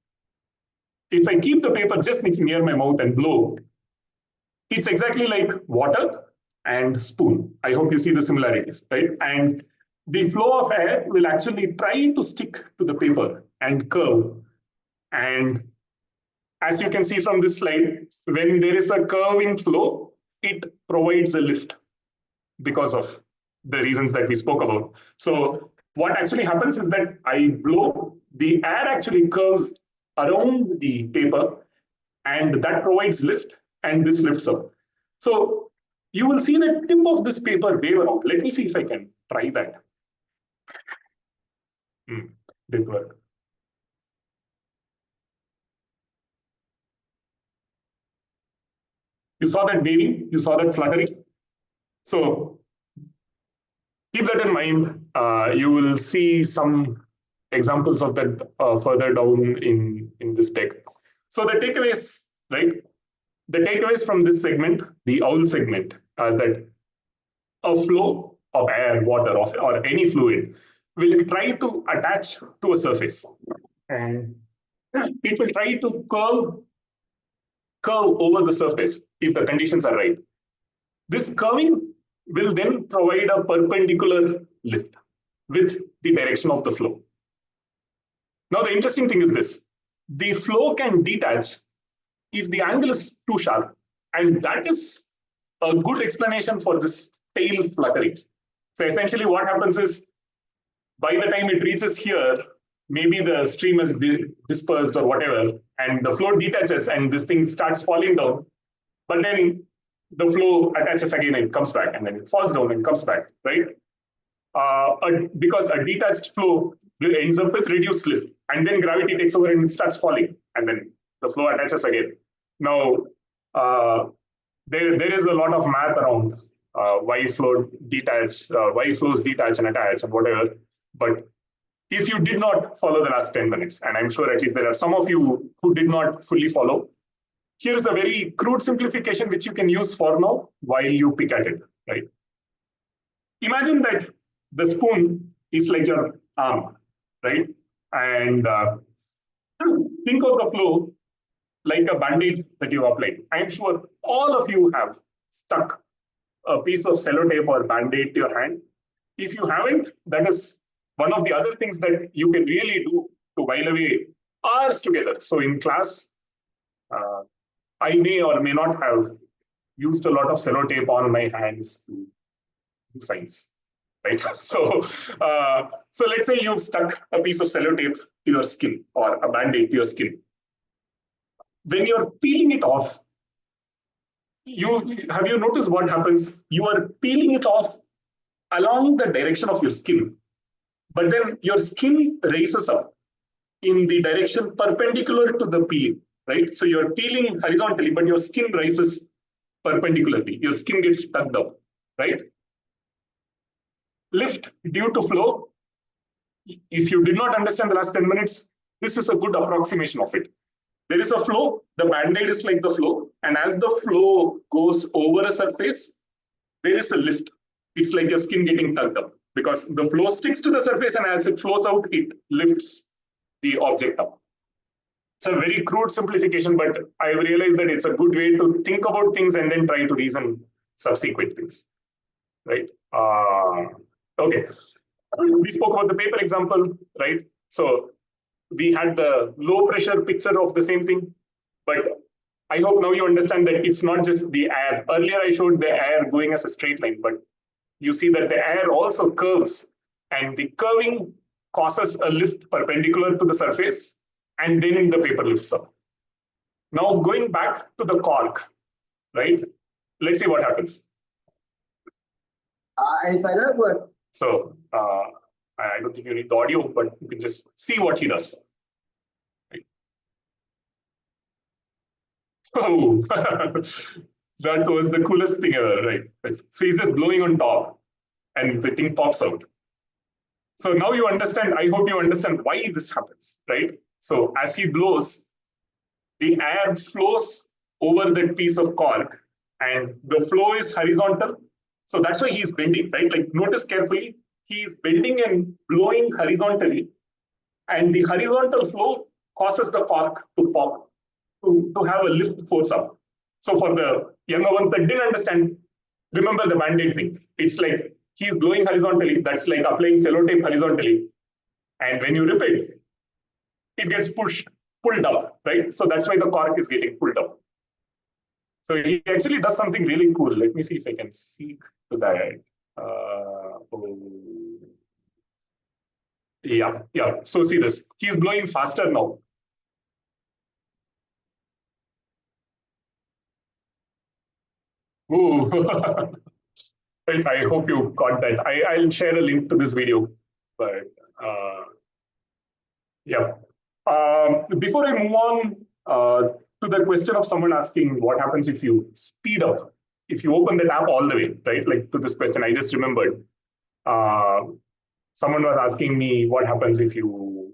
if I keep the paper just near my mouth and blow, it's exactly like water and spoon. I hope you see the similarities, right? And the flow of air will actually try to stick to the paper and curve. And as you can see from this slide, when there is a curving flow, it provides a lift because of the reasons that we spoke about. So what actually happens is that I blow, the air actually curves around the paper, and that provides lift, and this lifts up. So you will see the tip of this paper wave around. Let me see if I can try that. Didn't work. You saw that waving, you saw that fluttering. So keep that in mind. You will see some examples of that further down in this deck. So the takeaways, right? The takeaways from this segment, the OWL segment, that a flow of air, water, or any fluid will try to attach to a surface. And it will try to curve over the surface if the conditions are right. This curving will then provide a perpendicular lift with the direction of the flow. Now, the interesting thing is this. The flow can detach if the angle is too sharp. And that is a good explanation for this tail fluttering. So essentially what happens is, by the time it reaches here, maybe the stream has dispersed or whatever, and the flow detaches and this thing starts falling down. But then the flow attaches again and comes back, and then it falls down and comes back, right? Because a detached flow ends up with reduced lift, and then gravity takes over and it starts falling, and then the flow attaches again. Now, there is a lot of math around why flows detach and attach and whatever. But if you did not follow the last 10 minutes, and I'm sure at least there are some of you who did not fully follow, here is a very crude simplification which you can use for now while you pick at it, right? Imagine that the spoon is like your arm, right? And think of the flow like a band-aid that you applied. I'm sure all of you have stuck a piece of sellotape or band-aid to your hand. If you haven't, that is one of the other things that you can really do to while away hours together. So in class, I may or may not have used a lot of sellotape on my hands to do science, right? So let's say you've stuck a piece of sellotape to your skin or a band-aid to your skin. When you're peeling it off, have you noticed what happens? You are peeling it off along the direction of your skin, but then your skin raises up in the direction perpendicular to the peeling, right? So you're peeling horizontally, but your skin rises perpendicularly. Your skin gets tugged up, right? Lift due to flow. If you did not understand the last 10 minutes, this is a good approximation of it. There is a flow. The band-aid is like the flow. And as the flow goes over a surface, there is a lift. It's like your skin getting tugged up because the flow sticks to the surface, and as it flows out, it lifts the object up. It's a very crude simplification, but I realized that it's a good way to think about things and then try to reason subsequent things, right? Okay. We spoke about the paper example, right? So we had the low pressure picture of the same thing, but I hope now you understand that it's not just the air. Earlier I showed the air going as a straight line, but you see that the air also curves, and the curving causes a lift perpendicular to the surface, and then the paper lifts up. Now going back to the cork, right? Let's see what happens.
Any further what?
So I don't think you need the audio, but you can just see what he does. Right. Oh, that was the coolest thing ever, right? So he's just blowing on top, and the thing pops out. So now you understand, I hope you understand why this happens, right? So as he blows, the air flows over that piece of cork, and the flow is horizontal. So that's why he's bending, right? Like notice carefully, he's bending and blowing horizontally, and the horizontal flow causes the cork to pop, to have a lift force up. So for the younger ones that didn't understand, remember the band-aid thing. It's like he's blowing horizontally, that's like applying sellotape horizontally. And when you rip it, it gets pulled up, right? So that's why the cork is getting pulled up. So he actually does something really cool. Let me see if I can seek to that. Yeah. So see this. He's blowing faster now. Ooh. I hope you got that. I'll share a link to this video. But yeah. Before I move on to the question of someone asking what happens if you speed up, if you open the tap all the way, right? Like to this question, I just remembered. Someone was asking me what happens if you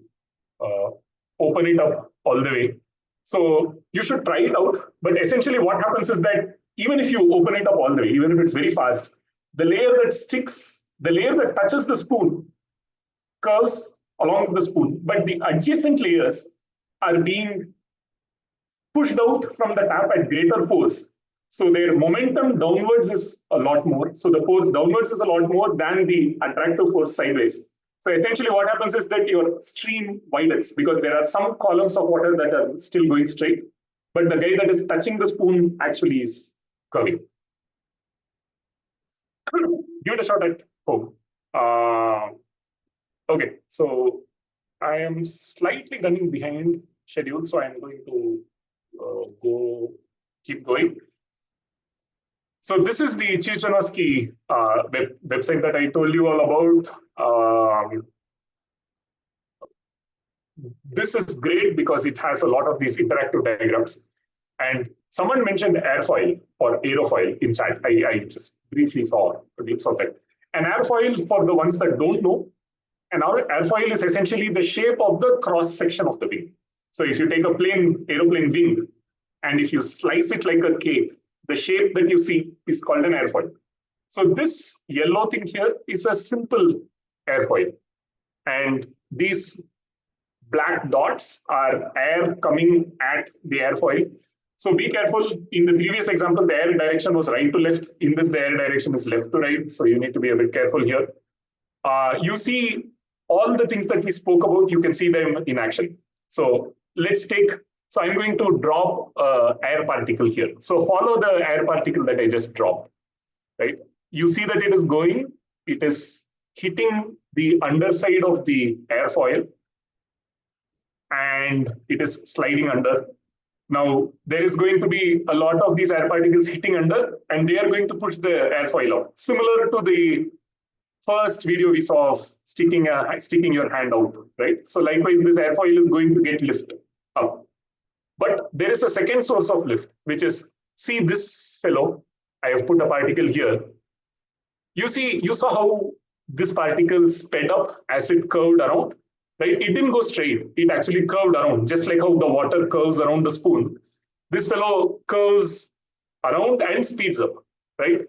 open it up all the way. So you should try it out. But essentially what happens is that even if you open it up all the way, even if it's very fast, the layer that sticks, the layer that touches the spoon curves along with the spoon, but the adjacent layers are being pushed out from the tap at greater force. So their momentum downwards is a lot more. So the force downwards is a lot more than the attractive force sideways. So essentially what happens is that your stream widens because there are some columns of water that are still going straight, but the guy that is touching the spoon actually is curving. Give it a shot at home. Okay, so I am slightly running behind schedule, so I'm going to keep going. So this is the Chichanowski website that I told you all about. This is great because it has a lot of these interactive diagrams. And someone mentioned airfoil or aerofoil in chat. I just briefly saw a glimpse of it. An airfoil, for the ones that don't know, an airfoil is essentially the shape of the cross section of the wing. So if you take a plain aeroplane wing, and if you slice it like a cake, the shape that you see is called an airfoil. So this yellow thing here is a simple airfoil. And these black dots are air coming at the airfoil. So be careful. In the previous example, the air direction was right to left. In this, the air direction is left to right. So you need to be a bit careful here. You see all the things that we spoke about, you can see them in action. So let's take, so I'm going to drop an air particle here. So follow the air particle that I just dropped, right? You see that it is going, it is hitting the underside of the airfoil, and it is sliding under. Now, there is going to be a lot of these air particles hitting under, and they are going to push the airfoil out. Similar to the first video we saw of sticking your hand out, right? So likewise, this airfoil is going to get lifted up. But there is a second source of lift, which is, see this fellow, I have put a particle here. You saw how this particle sped up as it curved around. right? It didn't go straight. It actually curved around, just like how the water curves around the spoon. This fellow curves around and speeds up, right?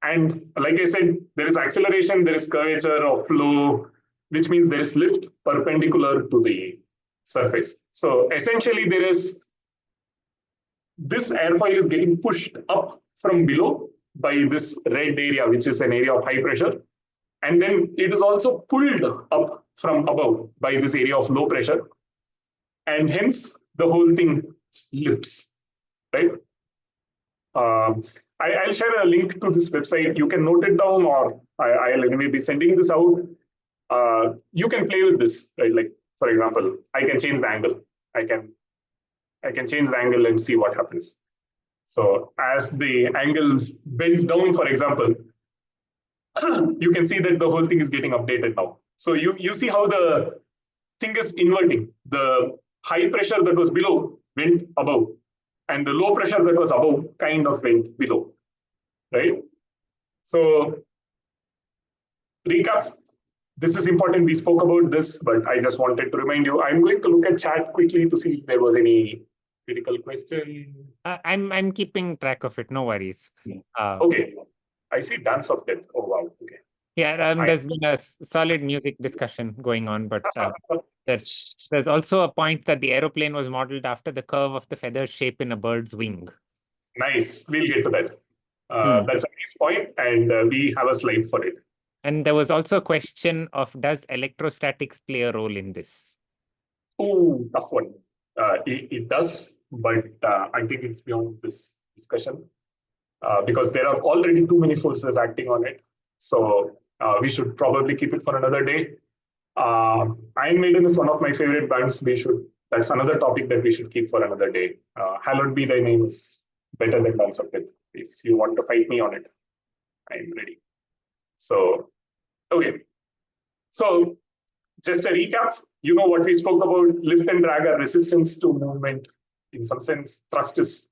And like I said, there is acceleration, there is curvature of flow, which means there is lift perpendicular to the surface. So essentially, there is this airfoil is getting pushed up from below by this red area, which is an area of high pressure. And then it is also pulled up from above by this area of low pressure. And hence, the whole thing lifts, right? I'll share a link to this website. You can note it down, or I'll anyway be sending this out. You can play with this, right? Like, for example, I can change the angle. I can change the angle and see what happens. So as the angle bends down, for example, you can see that the whole thing is getting updated now. So you see how the thing is inverting. The high pressure that was below went above, and the low pressure that was above kind of went below, right? So recap, this is important. We spoke about this, but I just wanted to remind you. I'm going to look at chat quickly to see if there was any critical question.
I'm keeping track of it. No worries.
Okay. I see Dance of Death. Oh, wow. Okay.
Yeah, there's been a solid music discussion going on, but there's also a point that the aeroplane was modeled after the curve of the feather shape in a bird's wing.
Nice. We'll get to that. That's a nice point, and we have a slide for it.
And there was also a question of, does electrostatics play a role in this?
Oh, tough one. It does, but I think it's beyond this discussion because there are already too many forces acting on it. So we should probably keep it for another day. Iron Maiden is one of my favorite bands. That's another topic that we should keep for another day. Hallowed Be Thy Name is better than Dance of Death. If you want to fight me on it, I'm ready. So, okay. So just a recap, you know what we spoke about, lift and drag are resistance to movement. In some sense, thrust is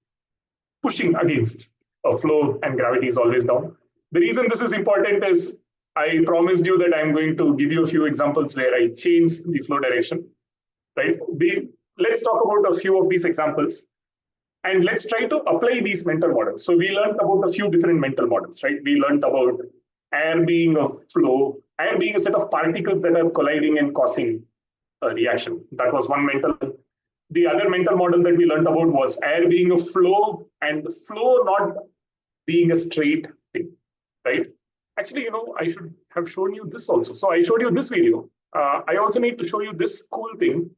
pushing against a flow and gravity is always down. The reason this is important is I promised you that I'm going to give you a few examples where I change the flow direction, right? Let's talk about a few of these examples and let's try to apply these mental models. So we learned about a few different mental models, right? We learned about air being a flow, air being a set of particles that are colliding and causing a reaction. That was one mental. The other mental model that we learned about was air being a flow and the flow not being a straight thing, right? Actually, I should have shown you this also. So I showed you this video. I also need to show you this cool thing.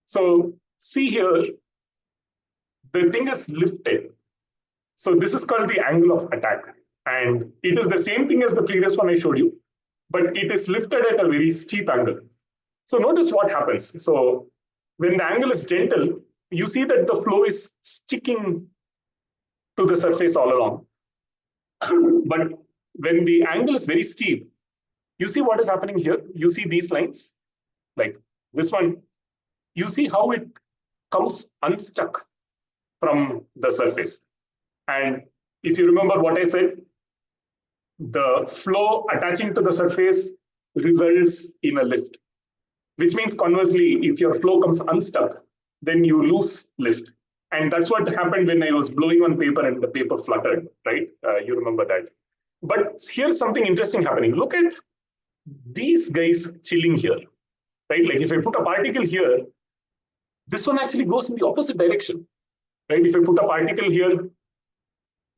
So see here, the thing is lifted. So this is called the angle of attack. And it is the same thing as the previous one I showed you, but it is lifted at a very steep angle. So notice what happens. So when the angle is gentle, you see that the flow is sticking to the surface all along. But when the angle is very steep, you see what is happening here. You see these lines, like this one. You see how it comes unstuck from the surface. And if you remember what I said, the flow attaching to the surface results in a lift, which means conversely, if your flow comes unstuck, then you lose lift. And that's what happened when I was blowing on paper and the paper fluttered, right? You remember that. But here's something interesting happening. Look at these guys chilling here, right? Like if I put a particle here, this one actually goes in the opposite direction, right? If I put a particle here,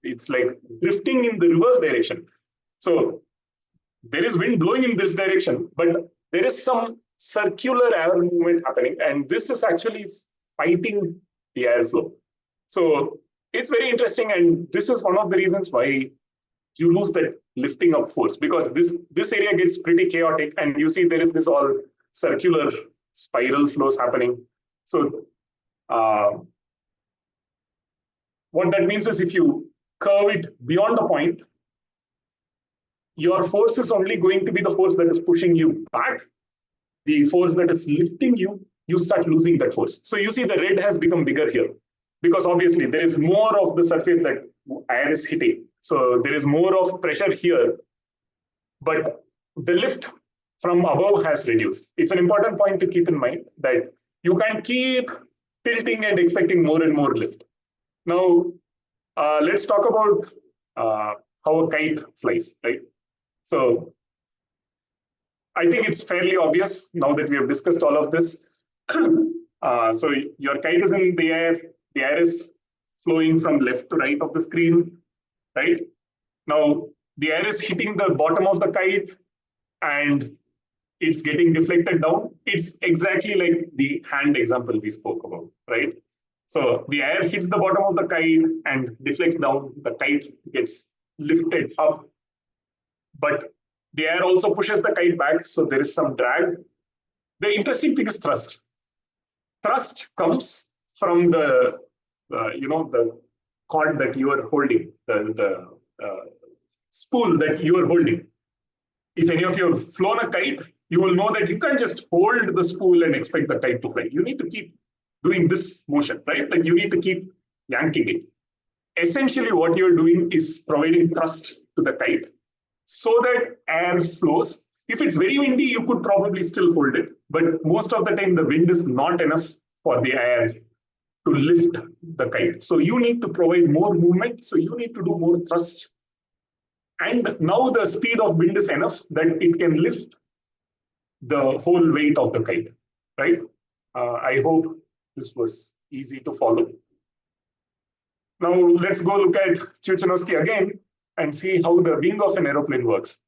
it's like drifting in the reverse direction. So there is wind blowing in this direction, but there is some circular air movement happening, and this is actually fighting the airflow. So it's very interesting, and this is one of the reasons why you lose that lifting up force, because this area gets pretty chaotic, and you see there is this all circular spiral flows happening. So what that means is if you curve it beyond a point, your force is only going to be the force that is pushing you back. The force that is lifting you, you start losing that force. So you see the red has become bigger here because obviously there is more of the surface that air is hitting. So there is more of pressure here, but the lift from above has reduced. It's an important point to keep in mind that you can't keep tilting and expecting more and more lift. Now, let's talk about how a kite flies, right? So I think it's fairly obvious now that we have discussed all of this. So your kite is in the air is flowing from left to right of the screen, right? Now, the air is hitting the bottom of the kite and it's getting deflected down. It's exactly like the hand example we spoke about, right? So the air hits the bottom of the kite and deflects down. The kite gets lifted up, but the air also pushes the kite back, so there is some drag. The interesting thing is thrust. Thrust comes from the the cord that you are holding, the spool that you are holding. If any of you have flown a kite, you will know that you can't just hold the spool and expect the kite to fly. You need to keep doing this motion, right? Like you need to keep yanking it. Essentially, what you're doing is providing thrust to the kite so that air flows. If it's very windy, you could probably still hold it. But most of the time, the wind is not enough for the air to lift the kite. So you need to provide more movement. So you need to do more thrust. And now the speed of wind is enough that it can lift the whole weight of the kite, right? I hope this was easy to follow. Now let's go look at Chuchanovsky again and see how the wing of an aeroplane works.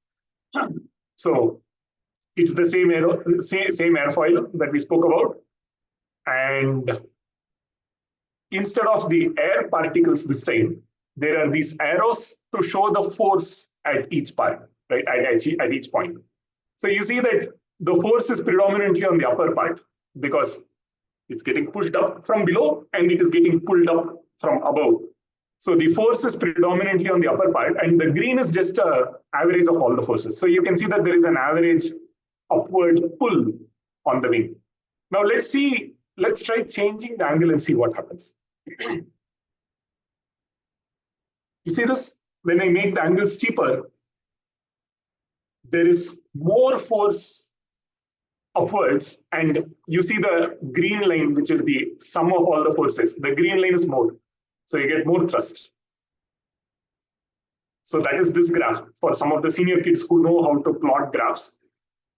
So it's the same airfoil that we spoke about. And instead of the air particles this time, there are these arrows to show the force at each part, right? At each point. So you see that the force is predominantly on the upper part because it's getting pushed up from below and it is getting pulled up from above. So the force is predominantly on the upper part, and the green is just an average of all the forces. So you can see that there is an average upward pull on the wing. Now let's try changing the angle and see what happens. You see this? When I make the angle steeper, there is more force upwards, and you see the green line, which is the sum of all the forces. The green line is more. So you get more thrust. So that is this graph. For some of the senior kids who know how to plot graphs,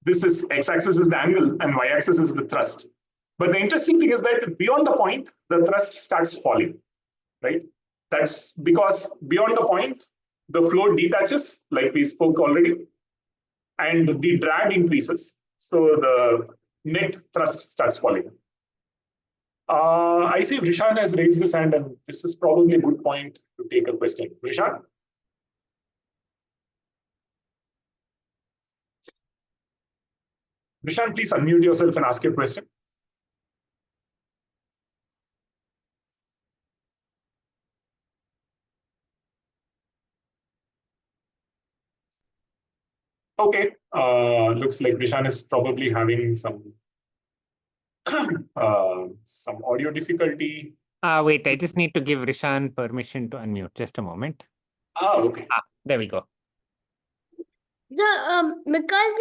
this is x-axis is the angle and y-axis is the thrust. But the interesting thing is that beyond the point, the thrust starts falling, right? That's because beyond the point, the flow detaches, like we spoke already, and the drag increases. So the net thrust starts falling. I see Rishan has raised his hand, and this is probably a good point to take a question. Rishan? Rishan, please unmute yourself and ask your question. Okay, looks like Rishan is probably having some audio difficulty.
Wait, I just need to give Rishan permission to unmute. Just a moment.
Okay.
There we go.
So, because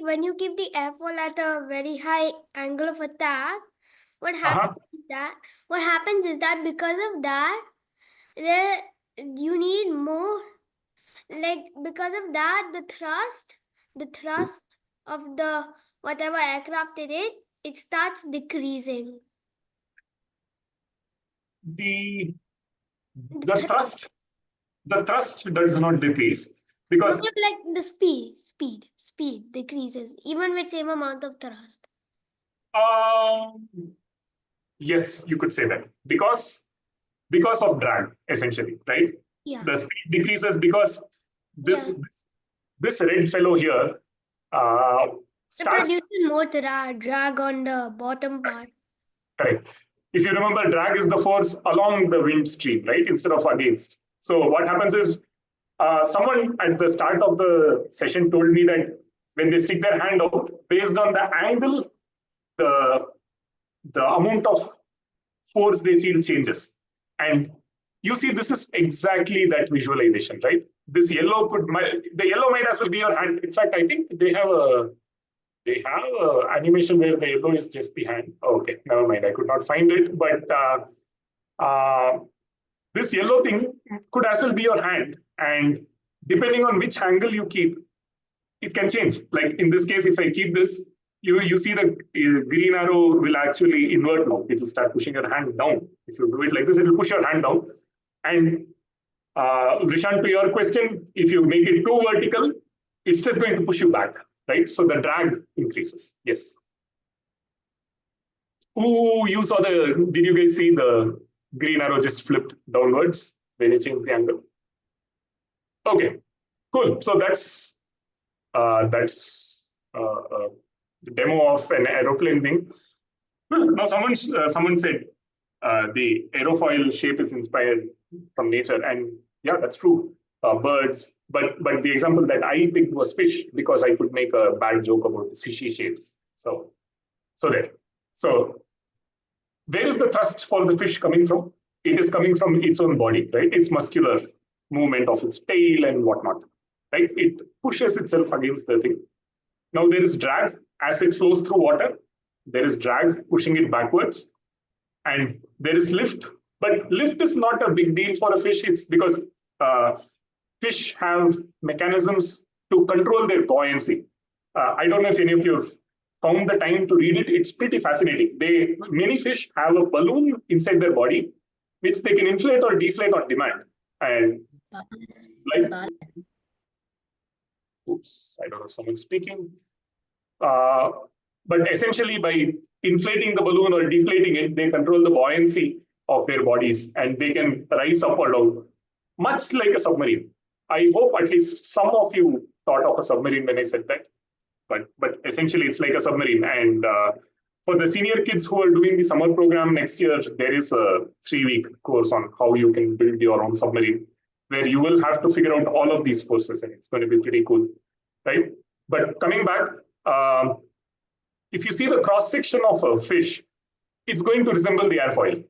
when you keep the airfoil at a very high angle of attack, what happens is that because of that, you need more. Because of that, the thrust of the whatever aircraft it starts decreasing.
The thrust does not decrease because
the speed decreases even with same amount of thrust.
Yes, you could say that because of drag, essentially, right?
Yeah.
The speed decreases because this red fellow here starts
producing more drag on the bottom part.
Correct. If you remember, drag is the force along the wind stream, right? Instead of against. So what happens is someone at the start of the session told me that when they stick their hand out, based on the angle, the amount of force they feel changes. And you see, this is exactly that visualization, right? this yellow the yellow might as well be your hand. In fact, I think they have a animation where the yellow is just the hand. Okay, never mind. I could not find it, but this yellow thing could as well be your hand, and depending on which angle you keep, it can change. Like in this case, if I keep this, you see the green arrow will actually invert now. It will start pushing your hand down. If you do it like this, it will push your hand down. And Vrishan, to your question, if you make it too vertical, it's just going to push you back, right? So the drag increases. Yes. Ooh, you saw did you guys see the green arrow just flipped downwards when you change the angle? Okay, cool. So that's the demo of an aeroplane thing. Now someone said the aerofoil shape is inspired from nature, and yeah, that's true. Birds, but the example that I picked was fish because I could make a bad joke about fishy shapes. So there. So where is the thrust for the fish coming from? It is coming from its own body, right? Its muscular movement of its tail and whatnot, right? It pushes itself against the thing. Now there is drag as it flows through water. There is drag pushing it backwards, and there is lift. But lift is not a big deal for a fish. It's because fish have mechanisms to control their buoyancy. I don't know if any of you have found the time to read it. It's pretty fascinating. Many fish have a balloon inside their body, which they can inflate or deflate on demand. And like, oops, I don't know if someone's speaking. But essentially, by inflating the balloon or deflating it, they control the buoyancy of their bodies, and they can rise up or down, much like a submarine. I hope at least some of you thought of a submarine when I said that. But essentially, it's like a submarine. And for the senior kids who are doing the summer program next year, there is a 3-week course on how you can build your own submarine, where you will have to figure out all of these forces, and it's going to be pretty cool, right? But coming back, if you see the cross section of a fish, it's going to resemble the airfoil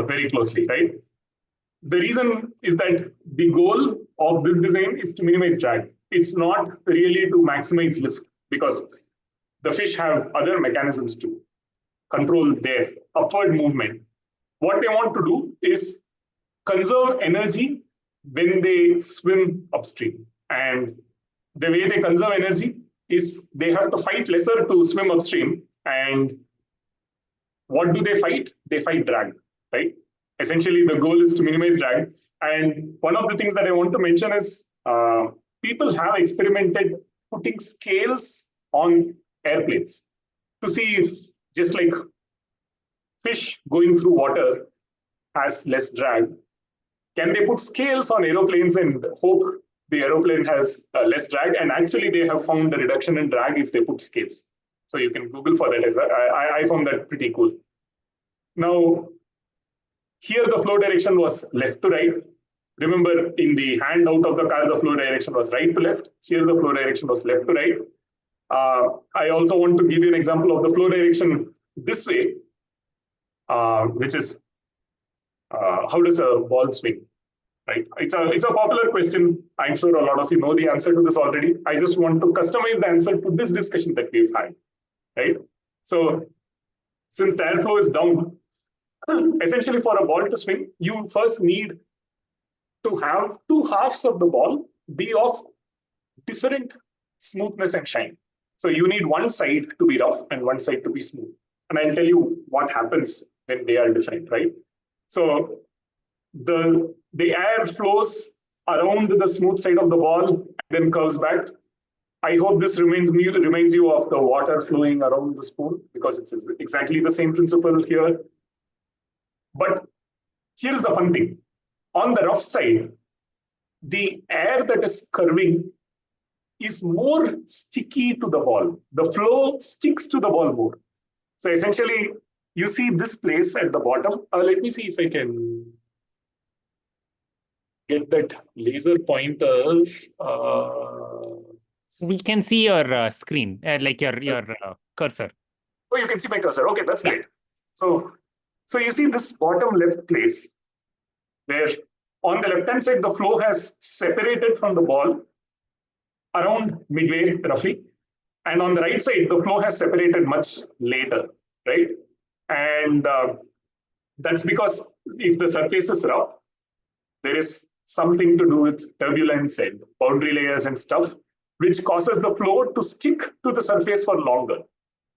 very closely, right? The reason is that the goal of this design is to minimize drag. It's not really to maximize lift, because the fish have other mechanisms to control their upward movement. What they want to do is conserve energy when they swim upstream. And the way they conserve energy is they have to fight lesser to swim upstream. And what do they fight? They fight drag, right? Essentially, the goal is to minimize drag. And one of the things that I want to mention is people have experimented putting scales on airplanes to see if, just like fish going through water has less drag, can they put scales on aeroplanes and hope the aeroplane has less drag? And actually, they have found a reduction in drag if they put scales. So you can Google for that. I found that pretty cool. Now, here the flow direction was left to right. Remember, in the hand out of the car, the flow direction was right to left. Here, the flow direction was left to right. I also want to give you an example of the flow direction this way, which is how does a ball swing? Right? It's a popular question. I'm sure a lot of you know the answer to this already. I just want to customize the answer to this discussion that we've had. Right? So, since the airflow is down, essentially for a ball to swing, you first need to have two halves of the ball be of different smoothness and shine. So you need one side to be rough and one side to be smooth. And I'll tell you what happens when they are different, right? So the air flows around the smooth side of the ball and then curves back. I hope this reminds you of the water flowing around the spoon, because it's exactly the same principle here. But here's the fun thing. On the rough side, the air that is curving is more sticky to the ball. The flow sticks to the ball more. So essentially, you see this place at the bottom. Let me see if I can get that laser pointer.
We can see your screen, like your cursor.
Oh, you can see my cursor. Okay, that's great. So you see this bottom left place where on the left-hand side, the flow has separated from the ball around midway, roughly. And on the right side, the flow has separated much later, right? And that's because if the surface is rough, there is something to do with turbulence and boundary layers and stuff, which causes the flow to stick to the surface for longer.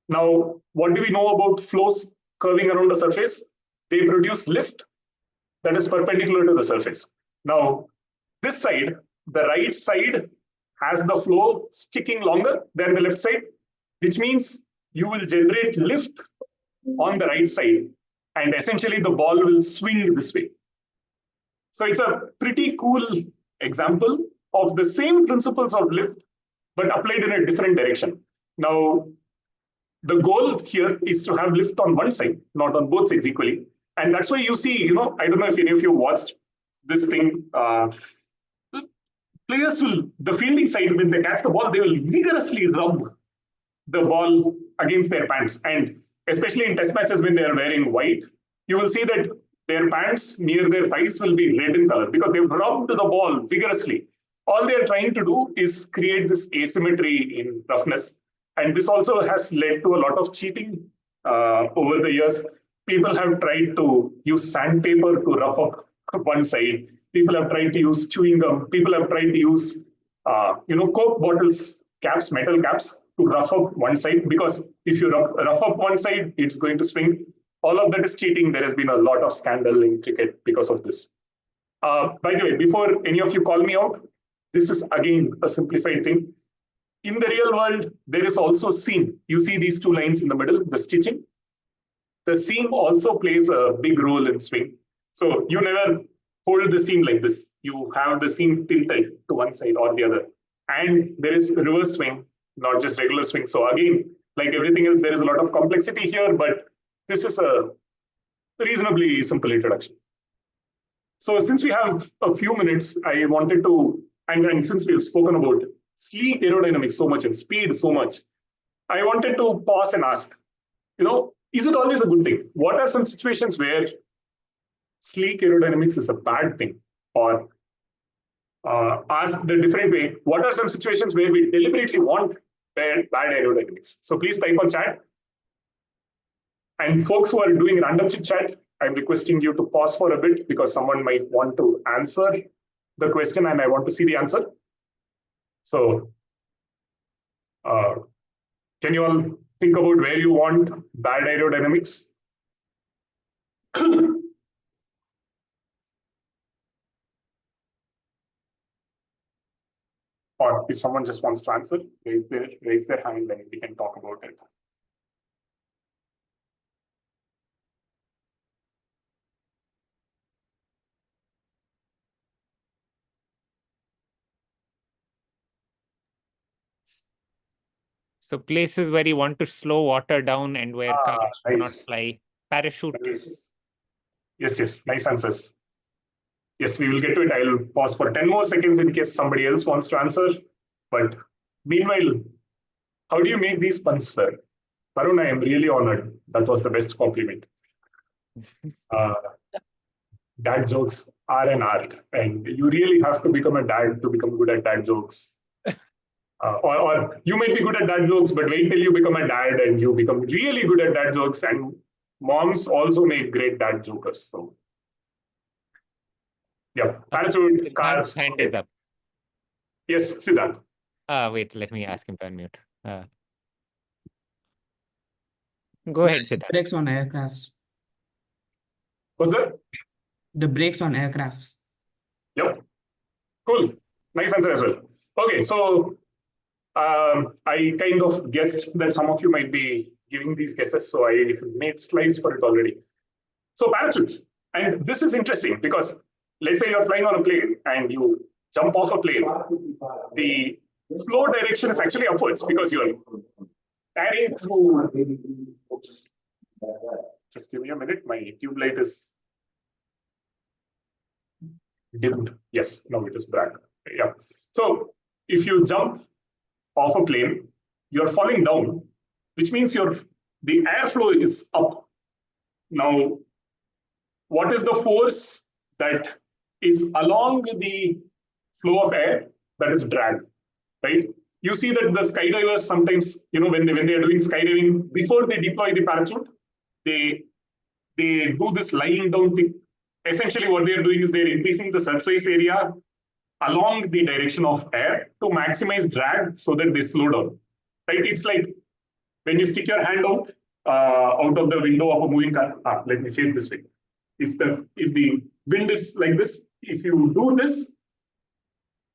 Now, what do we know about flows curving around the surface? They produce lift that is perpendicular to the surface. Now, this side, the right side, has the flow sticking longer than the left side, which means you will generate lift on the right side, and essentially the ball will swing this way. So it's a pretty cool example of the same principles of lift, but applied in a different direction. Now, the goal here is to have lift on one side, not on both sides equally. And that's why you see, I don't know if any of you watched this thing. Players will, the fielding side, when they catch the ball, they will vigorously rub the ball against their pants. And especially in test matches when they are wearing white, you will see that their pants near their thighs will be red in color because they've rubbed the ball vigorously. All they are trying to do is create this asymmetry in roughness. And this also has led to a lot of cheating over the years. People have tried to use sandpaper to rough up one side. People have tried to use chewing gum. People have tried to use, Coke bottles, caps, metal caps to rough up one side, because if you rough up one side, it's going to swing. All of that is cheating. There has been a lot of scandal in cricket because of this. By the way, before any of you call me out, this is again a simplified thing. In the real world, there is also seam. You see these two lines in the middle, the stitching. The seam also plays a big role in swing. So you never hold the seam like this. You have the seam tilted to one side or the other. And there is reverse swing, not just regular swing. So again, like everything else, there is a lot of complexity here, but this is a reasonably simple introduction. So since we have a few minutes, I wanted to, and since we have spoken about sleek aerodynamics so much and speed so much, I wanted to pause and ask, is it always a good thing? What are some situations where sleek aerodynamics is a bad thing? Or ask the different way, what are some situations where we deliberately want bad aerodynamics? So please type on chat. And folks who are doing random chit chat, I'm requesting you to pause for a bit because someone might want to answer the question and I want to see the answer. So can you all think about where you want bad aerodynamics? Or if someone just wants to answer, raise their hand and we can talk about it.
So places where you want to slow water down and where cars cannot fly. Parachute.
Nice. Yes, nice answers. Yes, we will get to it. I'll pause for 10 more seconds in case somebody else wants to answer. But meanwhile, how do you make these puns, sir? Varun, I am really honored. That was the best compliment. Dad jokes are an art, and you really have to become a dad to become good at dad jokes. Or you might be good at dad jokes, but wait till you become a dad and you become really good at dad jokes. And moms also make great dad jokers. So, yeah, parachute, cars.
Hand is up.
Yes, Siddharth.
Wait, let me ask him to unmute. Go ahead, Siddharth.
Brakes on aircrafts.
What's that?
The brakes on aircrafts.
Yep. Cool. Nice answer as well. Okay, so I kind of guessed that some of you might be giving these guesses, so I made slides for it already. So parachutes. And this is interesting because let's say you're flying on a plane and you jump off a plane. The flow direction is actually upwards because you're carrying through. Oops. Just give me a minute. My tube light is dimmed. Yes, now it is black. Yeah. So if you jump off a plane, you're falling down, which means the airflow is up. Now, what is the force that is along the flow of air, that is drag, right? You see that the skydivers sometimes, when they are doing skydiving, before they deploy the parachute, they do this lying down thing. Essentially, what they are doing is they are increasing the surface area along the direction of air to maximize drag so that they slow down. Right? It's like when you stick your hand out of the window of a moving car. Let me face this way. If the wind is like this, if you do this,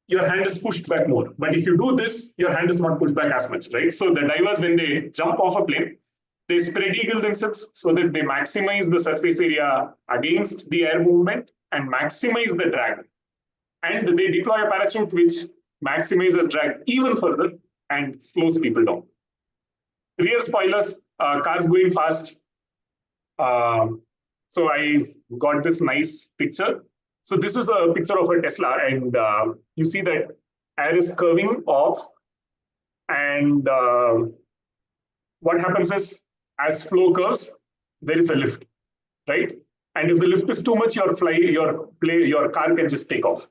your hand is pushed back more. But if you do this, your hand is not pushed back as much, right? So the divers, when they jump off a plane, they spread eagle themselves so that they maximize the surface area against the air movement and maximize the drag. And they deploy a parachute which maximizes drag even further and slows people down. Rear spoilers, cars going fast. So I got this nice picture. So this is a picture of a Tesla, and you see that air is curving off. And what happens is, as flow curves, there is a lift, right? And if the lift is too much, your car can just take off.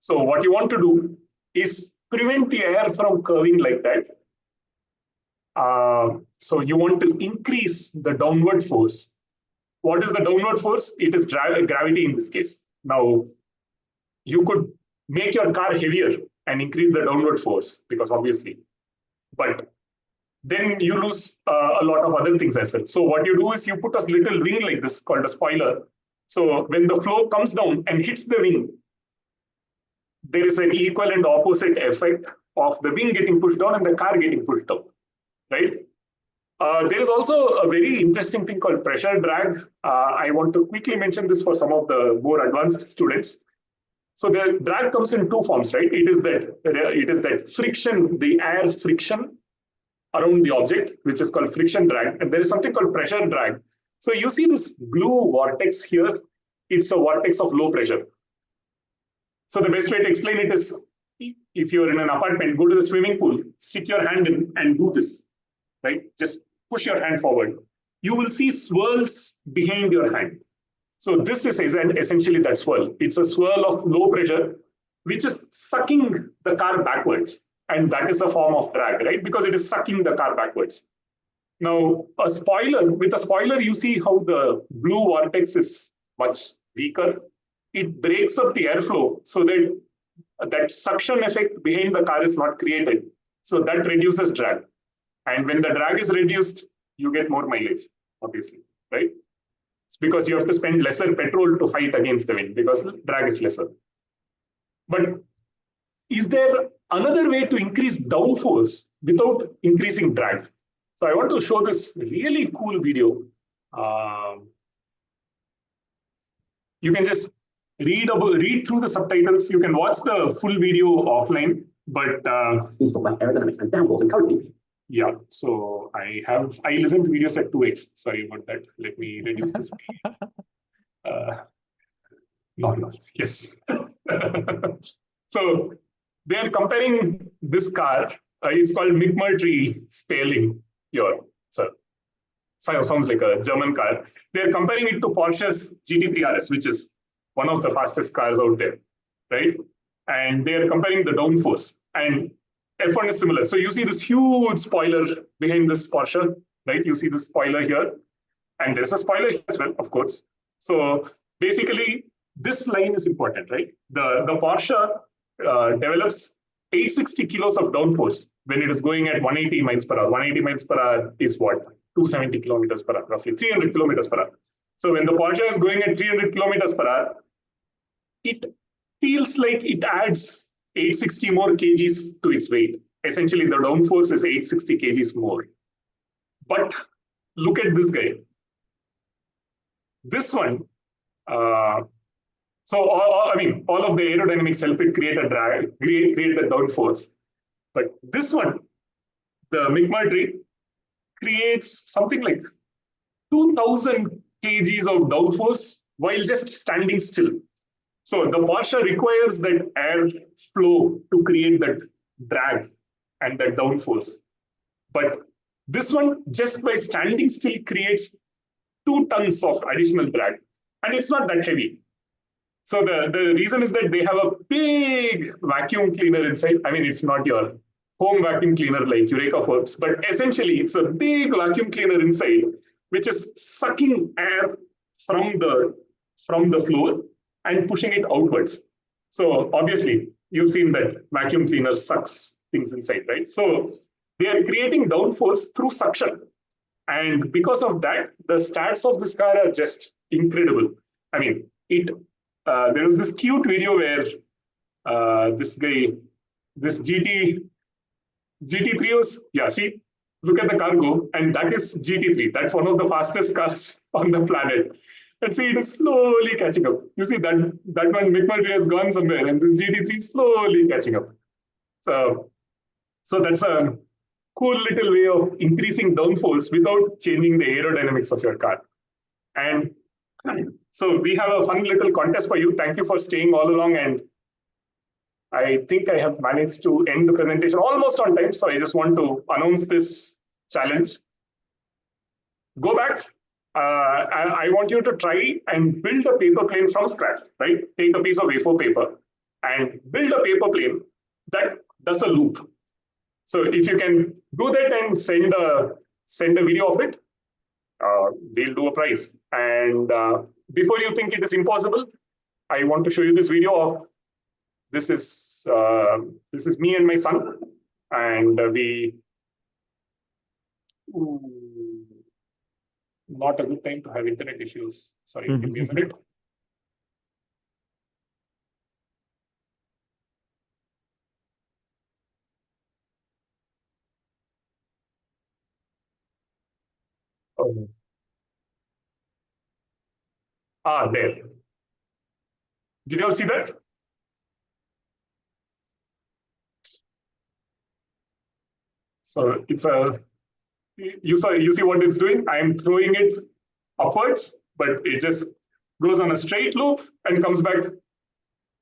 So what you want to do is prevent the air from curving like that. So you want to increase the downward force. What is the downward force? It is gravity in this case. Now, you could make your car heavier and increase the downward force, because obviously, but then you lose a lot of other things as well. So what you do is you put a little wing like this called a spoiler. So when the flow comes down and hits the wing, there is an equal and opposite effect of the wing getting pushed down and the car getting pushed down, right? There is also a very interesting thing called pressure drag. I want to quickly mention this for some of the more advanced students. So the drag comes in two forms, right? It is that friction, the air friction around the object, which is called friction drag. And there is something called pressure drag. So you see this blue vortex here. It's a vortex of low pressure. So the best way to explain it is, if you're in an apartment, go to the swimming pool, stick your hand in and do this, right? Just push your hand forward. You will see swirls behind your hand. So this is essentially that swirl. It's a swirl of low pressure, which is sucking the car backwards. And that is a form of drag, right? Because it is sucking the car backwards. Now, with a spoiler, you see how the blue vortex is much weaker. It breaks up the airflow so that suction effect behind the car is not created. So that reduces drag. And when the drag is reduced, you get more mileage, obviously, right? It's because you have to spend lesser petrol to fight against the wind because drag is lesser. But is there another way to increase downforce without increasing drag? So I want to show this really cool video. You can just read through the subtitles. You can watch the full video offline, but talk about aerodynamics and downforce and currently. Yeah, so I listen to videos at 2x. Sorry about that. Let me reduce this. Yes. So they are comparing this car. It's called McMurtry Spaling. Sounds like a German car. They're comparing it to Porsche's GT3 RS, which is one of the fastest cars out there, right? And they're comparing the downforce. And F1 is similar. So you see this huge spoiler behind this Porsche, right? You see this spoiler here. And there's a spoiler as well, of course. So basically, this line is important, right? The Porsche develops 860 kilos of downforce when it is going at 180 miles per hour. 180 miles per hour is what? 270 kilometers per hour, roughly 300 kilometers per hour. So when the Porsche is going at 300 kilometers per hour, it feels like it adds 860 more kgs to its weight. Essentially, the downforce is 860 kgs more. But look at this guy. This one, all of the aerodynamics help it create a drag, create the downforce. But this one, the McMurtry, creates something like 2,000 kgs of downforce while just standing still. So the Porsche requires that air flow to create that drag and that downforce. But this one, just by standing still, creates 2 tons of additional drag. And it's not that heavy. So the reason is that they have a big vacuum cleaner inside. I mean, it's not your home vacuum cleaner like Eureka Forbes, but essentially it's a big vacuum cleaner inside, which is sucking air from the floor and pushing it outwards. So obviously, you've seen that vacuum cleaner sucks things inside, right? So they are creating downforce through suction. And because of that, the stats of this car are just incredible. I mean, there was this cute video where this guy, this GT3 was, yeah, see, look at the cargo, and that is GT3. That's one of the fastest cars on the planet. And see, it is slowly catching up. You see, that one McMurray has gone somewhere, and this GT3 is slowly catching up. So that's a cool little way of increasing downforce without changing the aerodynamics of your car. And so we have a fun little contest for you. Thank you for staying all along. And I think I have managed to end the presentation almost on time. So I just want to announce this challenge. Go back. I want you to try and build a paper plane from scratch, right? Take a piece of A4 paper and build a paper plane that does a loop. So if you can do that and send a video of it, we'll do a prize. And before you think it is impossible, I want to show you this video of this is me and my son, and not a good time to have internet issues. Sorry, give me a minute. There. Did you all see that? So it's you see what it's doing? I'm throwing it upwards, but it just goes on a straight loop and comes back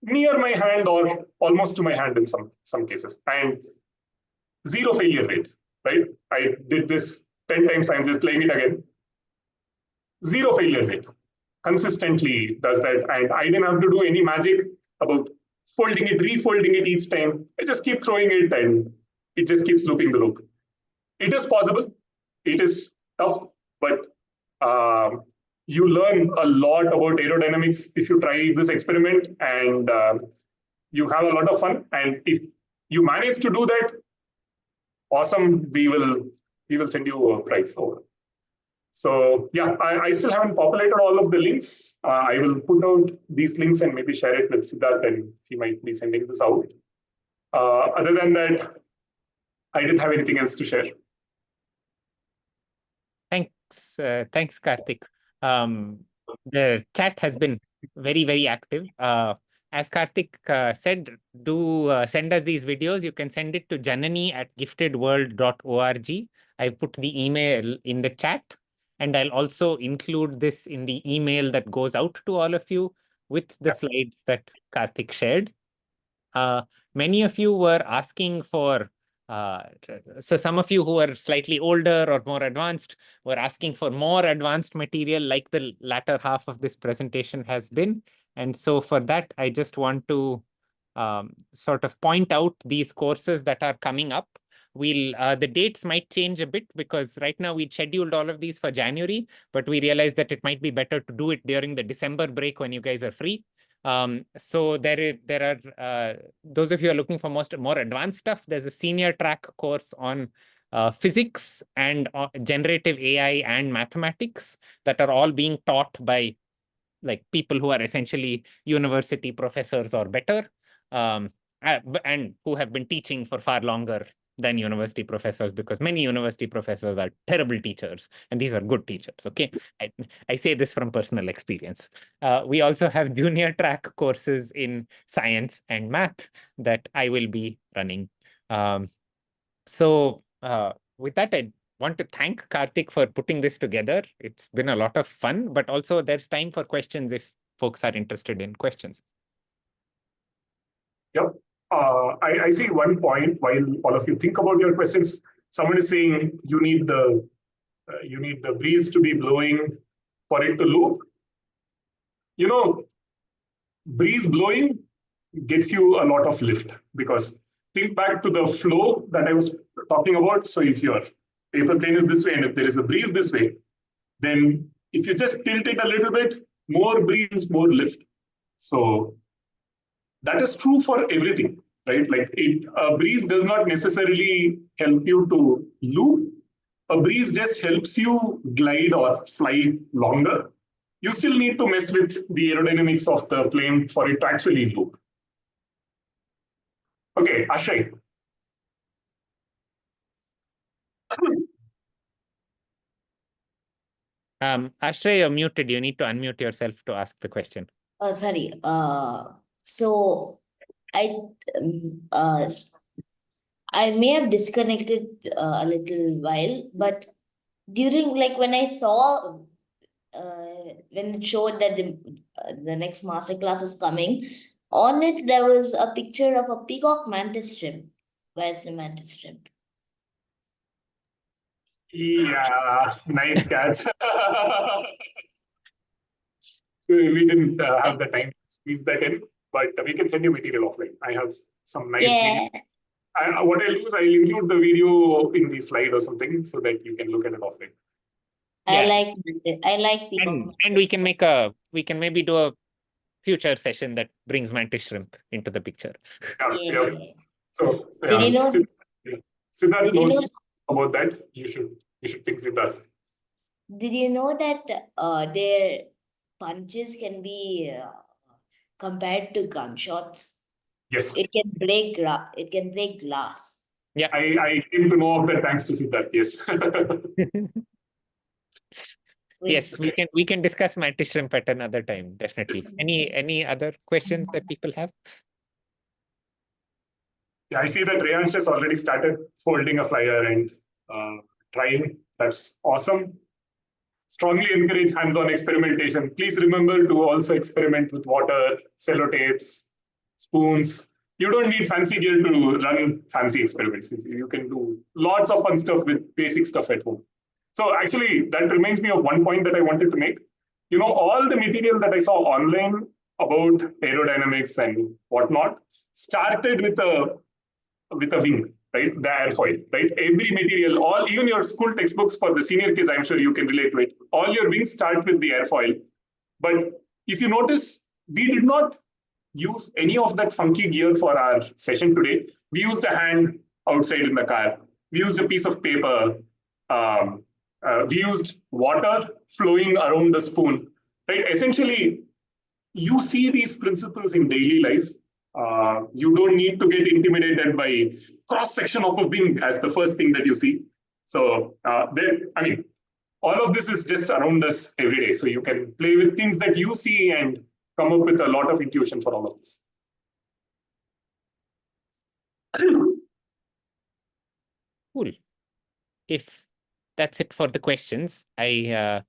near my hand or almost to my hand in some cases. And zero failure rate, right? I did this 10 times, I'm just playing it again. Zero failure rate. Consistently does that. And I didn't have to do any magic about folding it, refolding it each time. I just keep throwing it and it just keeps looping the loop. It is possible. It is tough, but you learn a lot about aerodynamics if you try this experiment, and you have a lot of fun. And if you manage to do that, awesome. We will send you a prize over. So yeah, I still haven't populated all of the links. I will put out these links and maybe share it with Siddharth, and he might be sending this out. Other than that, I didn't have anything else to share.
Thanks, Karthik. The chat has been very, very active. As Karthik said, do send us these videos. You can send it to janani@giftedworld.org. I put the email in the chat, and I'll also include this in the email that goes out to all of you with the slides that Karthik shared. Many of you were asking for so some of you who are slightly older or more advanced were asking for more advanced material like the latter half of this presentation has been. And so for that, I just want to sort of point out these courses that are coming up. The dates might change a bit because right now we scheduled all of these for January, but we realized that it might be better to do it during the December break when you guys are free. So there are those of you who are looking for more advanced stuff. There's a senior track course on physics and generative AI and mathematics that are all being taught by like people who are essentially university professors or better, and who have been teaching for far longer than university professors, because many university professors are terrible teachers and these are good teachers. Okay, I say this from personal experience. We also have junior track courses in science and math that I will be running. So with that, I want to thank Karthik for putting this together. It's been a lot of fun, but also there's time for questions if folks are interested in questions.
Yep. I see one point while all of you think about your questions. Someone is saying you need the breeze to be blowing for it to loop. You know, breeze blowing gets you a lot of lift, because think back to the flow that I was talking about. So if your paper plane is this way and if there is a breeze this way, then if you just tilt it a little bit, more breeze, more lift. So that is true for everything, right? Like a breeze does not necessarily help you to loop. A breeze just helps you glide or fly longer. You still need to mess with the aerodynamics of the plane for it to actually loop. Okay, Ashay.
Ashtray, you're muted. You need to unmute yourself to ask the question.
Sorry. So I I may have disconnected a little while, but during when I saw when it showed that the next masterclass was coming, on it there was a picture of a peacock mantis shrimp. Where's the mantis shrimp?
Yeah, nice catch. We didn't have the time to squeeze that in, but we can send you material offline. I have some nice video. What I'll do is I'll include the video in the slide or something so that you can look at it offline.
I like peacock.
And we can maybe do a future session that brings mantis shrimp into the picture.
Yeah. So
Did you know?
Siddharth knows about that. You should think Siddharth.
Did you know that their punches can be compared to gunshots?
Yes.
It can break glass.
Yeah.
I came to know of that thanks to Siddharth. Yes.
Yes, we can discuss mantis shrimp at another time, definitely.
Yes.
Any other questions that people have?
Yeah, I see that Reyansh has already started folding a flyer and trying. That's awesome. Strongly encourage hands-on experimentation. Please remember to also experiment with water, sellotapes, spoons. You don't need fancy gear to run fancy experiments. You can do lots of fun stuff with basic stuff at home. So actually, that reminds me of one point that I wanted to make. You know, all the material that I saw online about aerodynamics and whatnot started with a wing, right? The airfoil, right? Every material, even your school textbooks for the senior kids, I'm sure you can relate to it. All your wings start with the airfoil. But if you notice, we did not use any of that funky gear for our session today. We used a hand outside in the car. We used a piece of paper. We used water flowing around the spoon, right? Essentially, you see these principles in daily life. You don't need to get intimidated by cross-section of a wing as the first thing that you see. So all of this is just around us every day. So you can play with things that you see and come up with a lot of intuition for all of this.
Cool. If that's it for the questions, I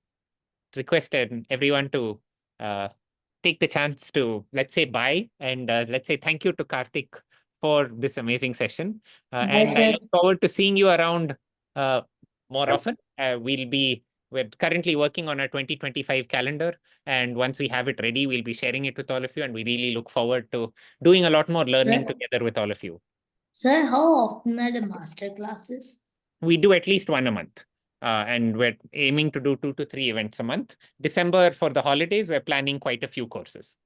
requested everyone to take the chance to, let's say, bye, and let's say thank you to Karthik for this amazing session. And I look forward to seeing you around more often. We're currently working on our 2025 calendar, and once we have it ready, we'll be sharing it with all of you, and we really look forward to doing a lot more learning together with all of you.
Sir, how often are the master classes?
We do at least one a month. And we're aiming to do 2 to 3 events a month. December, for the holidays, we're planning quite a few courses.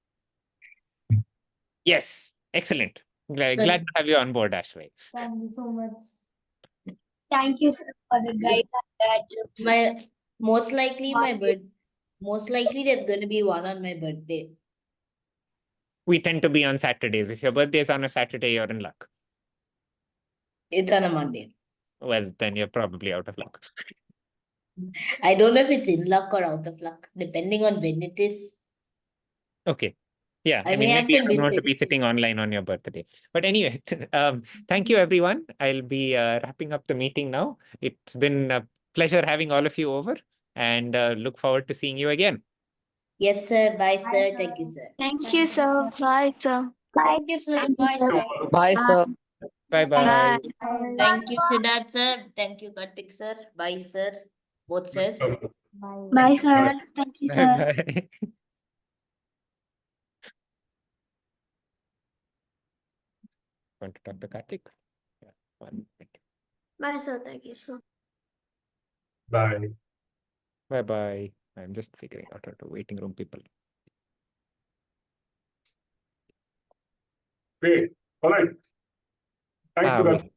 Yes, excellent. Glad to have you on board, Ashley.
Thank you so much.
Thank you, sir, for the guide.
Most likely there's going to be one on my birthday.
We tend to be on Saturdays. If your birthday is on a Saturday, you're in luck.
It's on a Monday.
Well, then you're probably out of luck.
I don't know if it's in luck or out of luck, depending on when it is.
Okay. Yeah, I mean, maybe you don't want to be sitting online on your birthday. But anyway, thank you, everyone. I'll be wrapping up the meeting now. It's been a pleasure having all of you over, and look forward to seeing you again.
Yes, sir. Bye, sir. Thank you, sir.
Thank you, sir. Bye, sir.
Thank you, sir. Bye, sir.
Bye, sir.
Bye-bye.
Thank you, Siddharth, sir. Thank you, Karthik, sir. Bye, sir. Both sirs.
Bye.
Bye, sir. Thank you, sir.
Bye-bye. Want to talk to Karthik? Yeah, 1 minute.
Bye, sir. Thank you, sir.
Bye.
Bye-bye. I'm just figuring out how to waiting room people.
Great. All right. Thanks,
Ah,
Sugat.